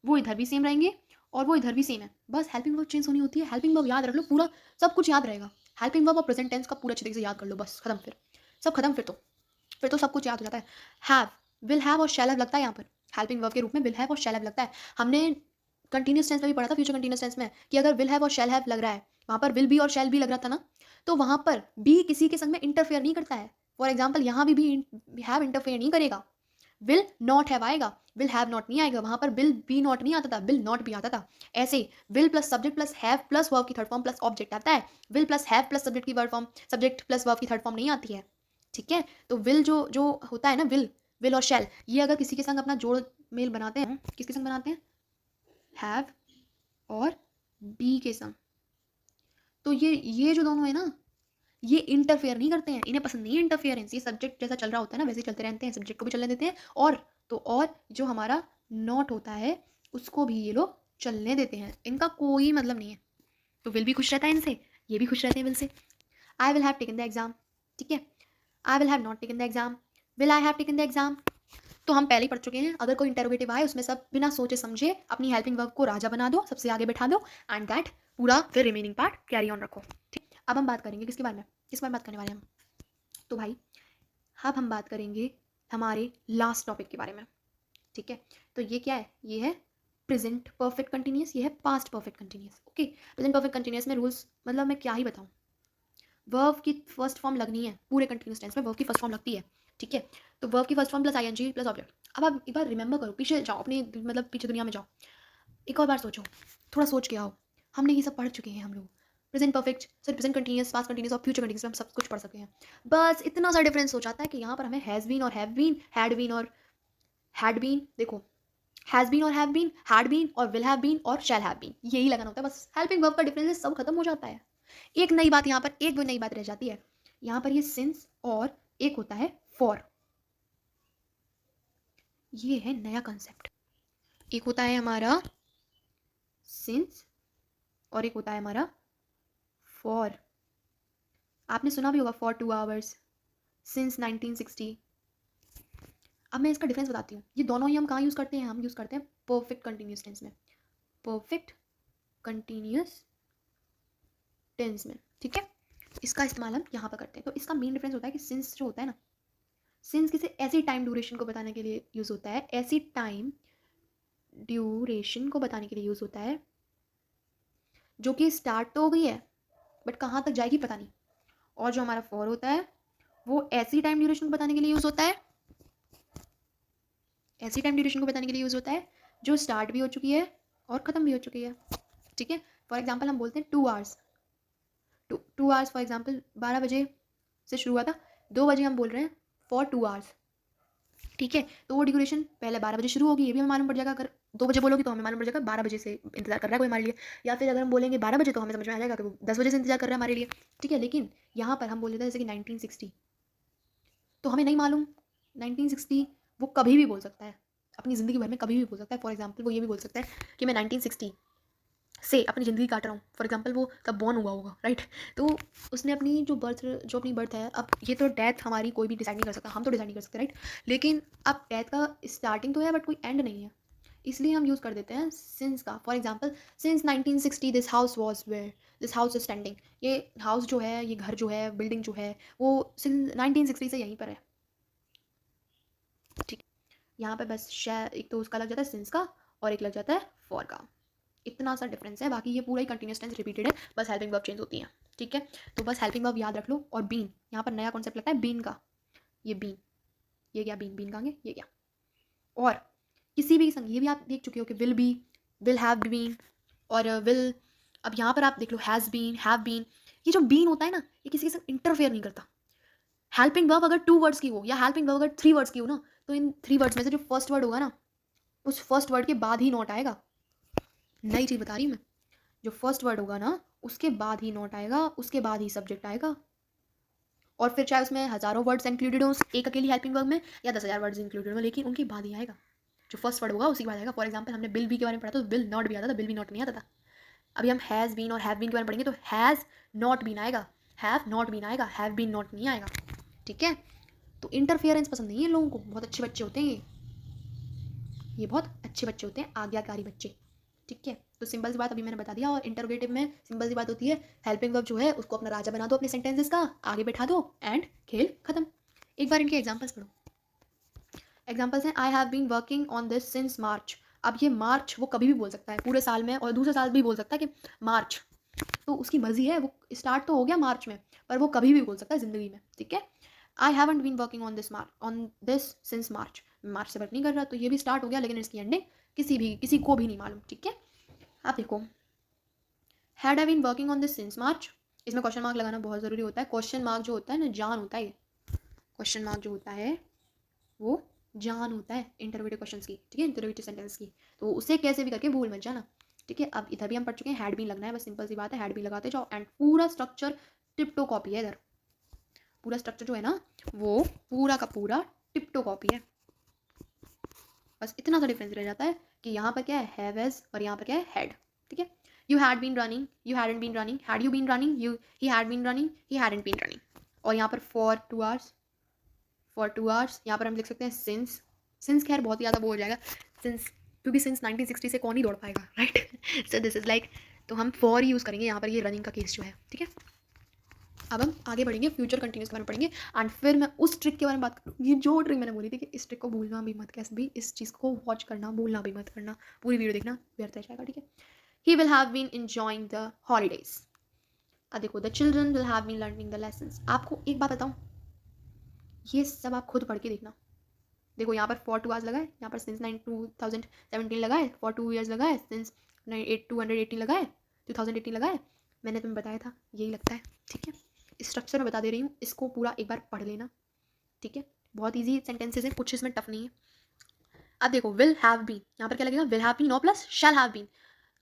S1: वो इधर भी सेम रहेंगे और वो इधर भी सेम है, बस हेल्पिंग वर्ब चेंज होनी होती है। हेल्पिंग वर्ब याद रख लो, पूरा सब कुछ याद रहेगा। हेल्पिंग वर्ब और प्रेजेंट टेंस का पूरा अच्छे तरीके से याद कर लो, बस खत्म, फिर सब खत्म, फिर तो सब कुछ याद हो जाता है। हैव, विल हैव और शैल हैव लगता है यहाँ पर, हेल्पिंग वर्ब के रूप में विल हैव और शैल हैव लगता है। हमने कंटिन्यूस टेंस में भी पढ़ा था, फ्यूचर कंटिन्यूस टेंस में, कि अगर विल हैव और शैल हैव लग रहा है, वहाँ पर विल बी और शैल भी लग रहा था ना, तो वहाँ पर बी किसी के संग में इंटरफेयर नहीं करता है। फॉर एग्जाम्पल यहाँ भी हैव इंटरफेयर नहीं करेगा, विल नॉट हैव आएगा, विल हैव नॉट नहीं आएगा, वहां पर विल बी नॉट नहीं आता था, विल नॉट भी आता था। ऐसे will plus subject plus have plus verb की थर्ड फॉर्म प्लस ऑब्जेक्ट आता है, will plus have plus subject की word form, subject plus verb की थर्ड फॉर्म नहीं आती है, ठीक है। तो विल जो जो होता है ना, विल और शैल, ये अगर किसी के संग अपना जोड़ मेल बनाते हैं, किसके संग बनाते हैं, हैव और बी के संग, तो ये जो दोनों है ना, ये इंटरफेयर नहीं करते हैं, इन्हें पसंद नहीं है इंटरफेरेंस। ये सब्जेक्ट जैसा चल रहा होता है ना वैसे ही चलते रहते हैं, सब्जेक्ट को भी चलने देते हैं, और जो हमारा नॉट होता है उसको भी ये लोग चलने देते हैं, इनका कोई मतलब नहीं है। तो विल भी खुश रहता है इनसे, ये भी खुश रहते हैं will say. I will have taken the exam, ठीक है, I will have not taken the exam, will I have taken the exam, तो हम पहले ही पढ़ चुके हैं। अगर कोई इंटरोगेटिव आए उसमें सब बिना सोचे समझे अपनी हेल्पिंग वर्ब को राजा बना दो, सबसे आगे बैठा दो, एंड दैट पूरा फिर रिमेनिंग पार्ट कैरी ऑन रखो, ठीक। अब हम बात करेंगे किसके बारे में, किस बारे में बात करने वाले हैं हम, तो भाई अब हम बात करेंगे हमारे लास्ट टॉपिक के बारे में, ठीक है। तो ये क्या है, ये है प्रेजेंट परफेक्ट कंटिन्यूस, ये है past perfect continuous, okay. Present perfect continuous में रूल्स मतलब मैं क्या ही बताऊँ, वर्ब की फर्स्ट फॉर्म लगनी है, पूरे कंटिन्यूस टेंस में वर्ब की फर्स्ट फॉर्म लगती है, ठीक है। तो वर्ब की first form plus ING plus object. अब आप एक बार रिमेंबर करो, पीछे जाओ अपनी, मतलब पीछे दुनिया में जाओ, एक और बार सोचो, थोड़ा सोच के आओ, हमने ये सब पढ़ चुके हैं हम लोग, present perfect, sorry present continuous, past continuous और फ्यूचर कंटिन्यूस में हम सब कुछ पढ़ सके हैं। बस इतना सा डिफरेंस हो जाता है कि यहाँ पर हमें हैज़ बीन और हैव बीन, हैड बीन और हैड बीन, देखो हैज़ बीन और हैव बीन, हैड बीन और विल हैव बीन और शैल हैव बीन, यही लगाना होता है बस। हेल्पिंग वर्ब का डिफरेंस सब खत्म हो जाता है। एक नई बात यहाँ पर, एक वो नई बात रह जाती है यहाँ पर, ये सिंस और एक होता है फॉर, ये है नया कंसेप्ट। एक होता है हमारा सिंस और एक होता है हमारा फॉर। आपने सुना भी होगा फॉर 2 आवर्स, सिंस 1960। अब मैं इसका डिफरेंस बताती हूँ, ये दोनों ही हम कहाँ यूज़ करते हैं, हम यूज़ करते हैं परफेक्ट कंटिन्यूस टेंस में, परफेक्ट कंटिन्यूस टेंस में, ठीक है। इसका इस्तेमाल हम यहाँ पर करते हैं। तो इसका मेन डिफरेंस होता है कि सिंस जो होता है ना, सिंस किसी ऐसी टाइम ड्यूरेशन को बताने के लिए यूज़ होता है, ऐसी टाइम ड्यूरेशन को बताने के लिए यूज़ होता है जो कि स्टार्ट तो हो गई है बट कहाँ तक जाएगी पता नहीं। और जो हमारा फॉर होता है वो ऐसी टाइम ड्यूरेशन को बताने के लिए यूज़ होता है, ऐसी टाइम ड्यूरेशन को बताने के लिए यूज़ होता है जो स्टार्ट भी हो चुकी है और ख़त्म भी हो चुकी है, ठीक है। फॉर एग्जाम्पल हम बोलते हैं 2 hours, two hours for example 12 बजे से शुरू हुआ था, 2 बजे हम बोल रहे हैं फॉर 2 आवर्स, ठीक है। तो वो ड्यूरेशन पहले 12 बजे शुरू होगी, ये भी हमें मालूम पड़ जाएगा। अगर 2 बजे बोलोगे तो हमें मालूम पड़ जाएगा 12 बजे से इंतजार कर रहा है कोई हमारे लिए, या फिर अगर हम बोलेंगे 12 बजे तो हमें समझ में आ जाएगा कि वो 10 बजे से इंतजार कर रहा है हमारे लिए, ठीक है। लेकिन यहाँ पर हम बोल देते हैं जैसे कि 1960, तो हमें नहीं मालूम 1960 वो कभी भी बोल सकता है, अपनी ज़िंदगी भर में कभी भी बोल सकता है। फॉर एग्जाम्पल वो ये भी बोल सकता है कि मैं 1960 से अपनी ज़िंदगी काट रहा हूँ, फॉर एग्जाम्पल वो तब बॉर्न हुआ होगा, राइट। तो उसने अपनी जो अपनी बर्थ है, अब ये तो डेथ हमारी कोई भी डिसाइड नहीं कर सकता, हम तो डिसाइड नहीं कर सकते, राइट। लेकिन अब डेथ का स्टार्टिंग तो है बट कोई एंड नहीं है, इसलिए हम यूज़ कर देते हैं सिंस का। For example since 1960 this house was there, this house is standing, ये हाउस जो है, ये घर जो है, बिल्डिंग जो है, वो सिंस 1960 से यहीं पर है, ठीक। यहाँ पर बस एक तो उसका लग जाता है सिंस का और एक लग जाता है फॉर का, इतना सा डिफरेंस है। बाकी ये पूरा ही कंटिन्यूस टेंस रिपीटेड है, बस हेल्पिंग वर्ब चेंज होती है, ठीक है। तो बस हेल्पिंग वर्ब याद रख लो। और बीन, यहाँ पर नया कॉन्सेप्ट लगता है बीन का, ये बीन, ये क्या बीन, बीन कहेंगे, ये क्या। और किसी भी संग, ये भी आप देख चुके हो कि will be, will have been और विल। अब यहाँ पर आप देख लो हैज़ बीन, हैव बीन, ये जो बीन होता है ना, ये किसी के साथ इंटरफेयर नहीं करता। हेल्पिंग वर्ब अगर 2 वर्ड्स की हो या हेल्पिंग वर्ब अगर 3 वर्ड्स की हो ना, तो इन 3 वर्ड्स में से जो फर्स्ट वर्ड होगा ना, उस फर्स्ट वर्ड के बाद ही नॉट आएगा। नई चीज़ बता रही हूँ मैं, जो फर्स्ट वर्ड होगा ना उसके बाद ही नॉट आएगा, उसके बाद ही सब्जेक्ट आएगा, और फिर चाहे उसमें हज़ारों वर्ड्स इंक्लूडेड हो उस एक अकेली हेल्पिंग वर्ब में या 10,000 वर्ड्स इंक्लूडेड हो, लेकिन उनके बाद ही आएगा, जो फर्स्ट वर्ड होगा उसी के बाद आएगा। फॉर एग्जाम्पल हमने विल बी के बारे में पढ़ा था, तो विल नॉट भी आता था, विल बी नॉट नहीं आता था। अभी हम हैज़ बीन और हैव बीन के बारे में पढ़ेंगे, तो हैज़ नॉट बीन आएगा, हैव नॉट बीन आएगा, हैव बीन नॉट नहीं आएगा। ठीक है, तो इंटरफेरेंस पसंद नहीं है लोगों को, बहुत अच्छे बच्चे होते हैं ये बहुत अच्छे बच्चे होते हैं, आज्ञाकारी बच्चे। ठीक है, तो सिंपल सी बात अभी मैंने बता दिया। और इंटरोगेटिव में सिंपल सी बात होती है, हेल्पिंग वर्ब जो है उसको अपना राजा बना दो अपने सेंटेंसेस का, आगे बैठा दो एंड खेल खत्म। एक बार इनके एग्जांपल्स पढ़ो। एग्जांपल्स हैं, I have been working on this since March. अब ये मार्च वो कभी भी बोल सकता है पूरे साल में, और दूसरे साल भी बोल सकता है कि मार्च, तो उसकी मर्जी है, वो स्टार्ट तो हो गया मार्च में, पर वो कभी भी बोल सकता है ज़िंदगी में। ठीक है, I haven't been working on this since March, March से वर्क नहीं कर रहा, तो ये भी स्टार्ट हो गया, लेकिन इसकी एंडिंग किसी को भी नहीं मालूम। ठीक है, आप देखो, had I been working on this since March, इसमें क्वेश्चन मार्क लगाना बहुत ज़रूरी होता है। क्वेश्चन मार्क जो होता है ना, जान होता है, क्वेश्चन मार्क जो होता है वो जान होता है इंटरोगेटिव क्वेश्चंस की। ठीक है, इंटरोगेटिव सेंटेंस की, तो उसे कैसे भी करके भूल मत जाना। ठीक है, अब इधर भी हम पढ़ चुके हैं, हैड बीन लगना है, बस सिंपल सी बात है, हैड बीन लगाते जाओ एंड पूरा स्ट्रक्चर टिप्टो कॉपी है। इधर पूरा स्ट्रक्चर जो है ना, वो पूरा का पूरा टिप्टो कॉपी है, बस इतना सा डिफरेंस रह जाता है कि यहाँ पर क्या है, हैव एज, और यहाँ पर क्या है, हैड। ठीक है, you had been running, you hadn't been running, had you been running, he had been running, he hadn't been running. और यहाँ पर फॉर 2 आवर्स, यहाँ पर हम लिख सकते हैं सिंस खैर बहुत ही ज़्यादा वो हो जाएगा, सिंस, क्योंकि सिंस 1960 से कौन ही दौड़ पाएगा, right. So this is like, तो हम फॉर यूज़ करेंगे यहाँ पर, ये रनिंग का केस जो है। ठीक है, अब हम आगे बढ़ेंगे, फ्यूचर कंटिन्यूस के बारे में पढ़ेंगे, एंड फिर मैं उस ट्रिक के बारे में बात करूँ, ये जो ट्रिक मैंने बोली थी कि इस ट्रिक को भूलना भी मत, कैसे भी इस चीज़ को वॉच करना भूलना भी मत करना, पूरी वीडियो देखना, व्यर्थ हो जाएगा। ठीक है, he will have been enjoying the holidays. अब देखो, the children will have been learning the lessons. आपको एक बात बताऊँ, ये सब आप खुद पढ़ के देखना। देखो यहाँ पर फॉर 2 आवर्स लगा है, यहाँ पर सिंस 2017 लगा है, फॉर 2 ईयर्स लगा है, सिंस 218 लगा है, 2018 लगा है, मैंने तुम्हें बताया था यही लगता है। ठीक है, स्ट्रक्चर में बता दे रही हूँ, इसको पूरा एक बार पढ़ लेना। ठीक है, बहुत ईजी सेंटेंसेस हैं, कुछ इसमें टफ नहीं है। अब देखो, विल हैव बीन, यहाँ पर क्या लगेगा, विल हैव बीन और प्लस शैल हैव बीन।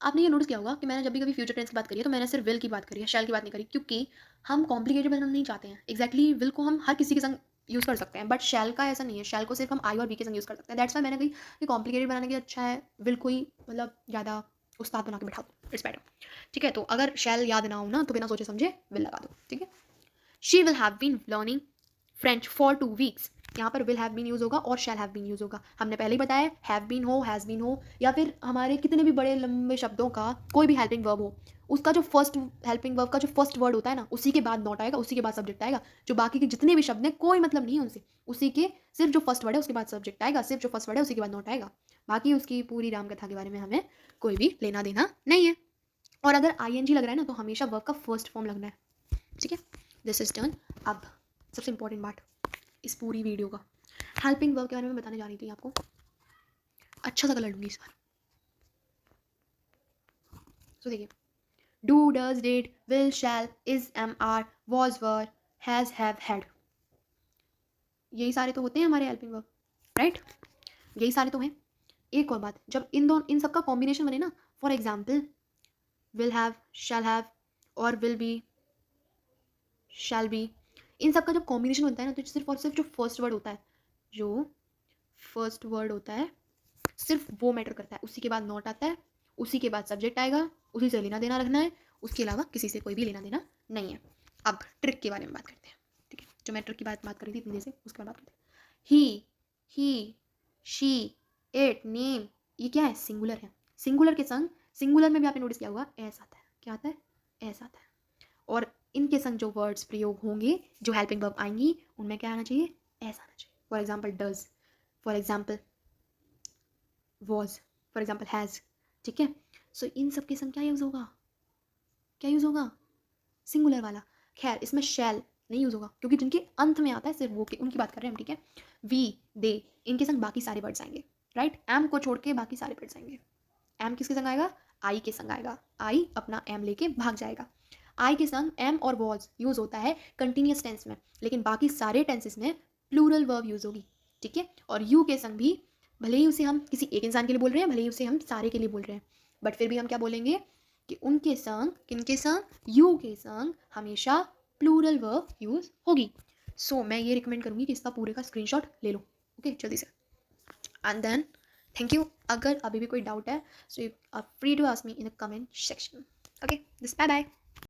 S1: आपने ये नोटिस किया होगा कि मैंने जब भी कभी फ्यूचर टेंस की बात करी है तो मैंने सिर्फ विल की बात करी है, शैल की बात नहीं करी, क्योंकि हम कॉम्प्लिकेटेड बनना नहीं चाहते हैं। एक्जैक्टली विल को हम हर किसी के संग यूज़ कर सकते हैं, बट शैल का ऐसा नहीं है, शैल को सिर्फ हम आई और बी के संग यूज़ कर सकते हैं। दैट्स वाई मैंने कही कि कॉम्प्लिकेटेड बनाने के अच्छा है विल को ही, मतलब ज़्यादा उस्ताद बना के बैठा दो, इट्स बेटर। ठीक है, तो अगर शैल याद ना हो ना, तो बिना सोचे समझे विल लगा दो। ठीक है, she will have been learning French for 2 weeks. यहाँ पर विल हैव बीन यूज़ होगा और शैल हैव बीन यूज़ होगा। हमने पहले ही बताया, हैव बीन हो, हैज़ बीन हो, या फिर हमारे कितने भी बड़े लंबे शब्दों का कोई भी हेल्पिंग वर्ब हो, उसका जो फर्स्ट हेल्पिंग वर्ब का जो फर्स्ट वर्ड होता है ना, उसी के बाद नॉट आएगा, उसी के बाद सब्जेक्ट आएगा। जो बाकी के जितने भी शब्द हैं कोई मतलब नहीं है उनसे, उसी के सिर्फ जो फर्स्ट वर्ड है उसके बाद सब्जेक्ट आएगा, सिर्फ जो फर्स्ट वर्ड है उसी के बाद नॉट आएगा। बाकी उसकी पूरी राम कथा के बारे में हमें कोई भी लेना देना नहीं है। और अगर ING लग रहा है ना, तो हमेशा वर्ब का फर्स्ट फॉर्म लगना है। ठीक है, दिस इज डन। अब सबसे इंपॉर्टेंट पार्ट इस पूरी वीडियो का, हेल्पिंग वर्ब के बारे में बताने जा रही थी आपको, अच्छा सा कलर लूँगी इस बार। तो देखिए, do, does, did, will, shall, is, am, are, was, were, has, have, had, यही सारे तो होते हैं हमारे हेल्पिंग वर्ब, राइट, यही सारे तो हैं। एक और बात, जब इन सबका कॉम्बिनेशन बने ना, for example will have, shall have, और विल बी, शैल बी, इन सब का जब कॉम्बिनेशन बनता है ना, तो सिर्फ और सिर्फ जो फर्स्ट वर्ड होता है, जो फर्स्ट वर्ड होता है सिर्फ वो मैटर करता है, उसी के बाद नॉट आता है, उसी के बाद सब्जेक्ट आएगा, उसी से लेना देना रखना है, उसके अलावा किसी से कोई भी लेना देना नहीं है। अब ट्रिक के बारे में बात करते हैं। ठीक है, जो मैं ट्रिक की बात करी थी इतनी देर से, उसके बाद बात करते हैं। ही, शी, इट, नेम, ये क्या है, सिंगुलर है। सिंगुलर के संग, सिंगुलर में भी आपने नोटिस किया होगा एस आता है, क्या आता है, एस आता है। और इनके संग जो वर्ड्स प्रयोग होंगे, जो हेल्पिंग वर्ब आएंगी, उनमें क्या आना चाहिए, एस आना चाहिए। For example does, for example was, for example has. ठीक है, सो इन सब के संग क्या यूज़ होगा, क्या यूज़ होगा, सिंगुलर वाला। खैर इसमें शैल नहीं यूज़ होगा, क्योंकि जिनके अंत में आता है सिर्फ वो के, उनकी बात कर रहे हैं हम। ठीक है, वी, दे, इनके संग बाकी सारे वर्ड्स आएंगे, राइट। एम को छोड़ के बाकी सारे वर्ड्स आएंगे। एम किसके संग आएगा, आई के संग आएगा, आई अपना एम लेके भाग जाएगा। आई के संग एम और वॉज यूज़ होता है कंटिन्यूस टेंस में, लेकिन बाकी सारे टेंसेस में प्लूरल वर्ब यूज़ होगी। ठीक है, और यू के संग भी, भले ही उसे हम किसी एक इंसान के लिए बोल रहे हैं, भले ही उसे हम सारे के लिए बोल रहे हैं, बट फिर भी हम क्या बोलेंगे कि उनके संग, किनके संग, यू के संग हमेशा प्लूरल वर्ब यूज़ होगी। सो मैं ये रिकमेंड करूँगी कि इसका पूरे का स्क्रीनशॉट ले लो, ओके, जल्दी से। And then thank you. अगर अभी भी कोई डाउट है so you are free to ask me in the comment section. Okay, this bye bye.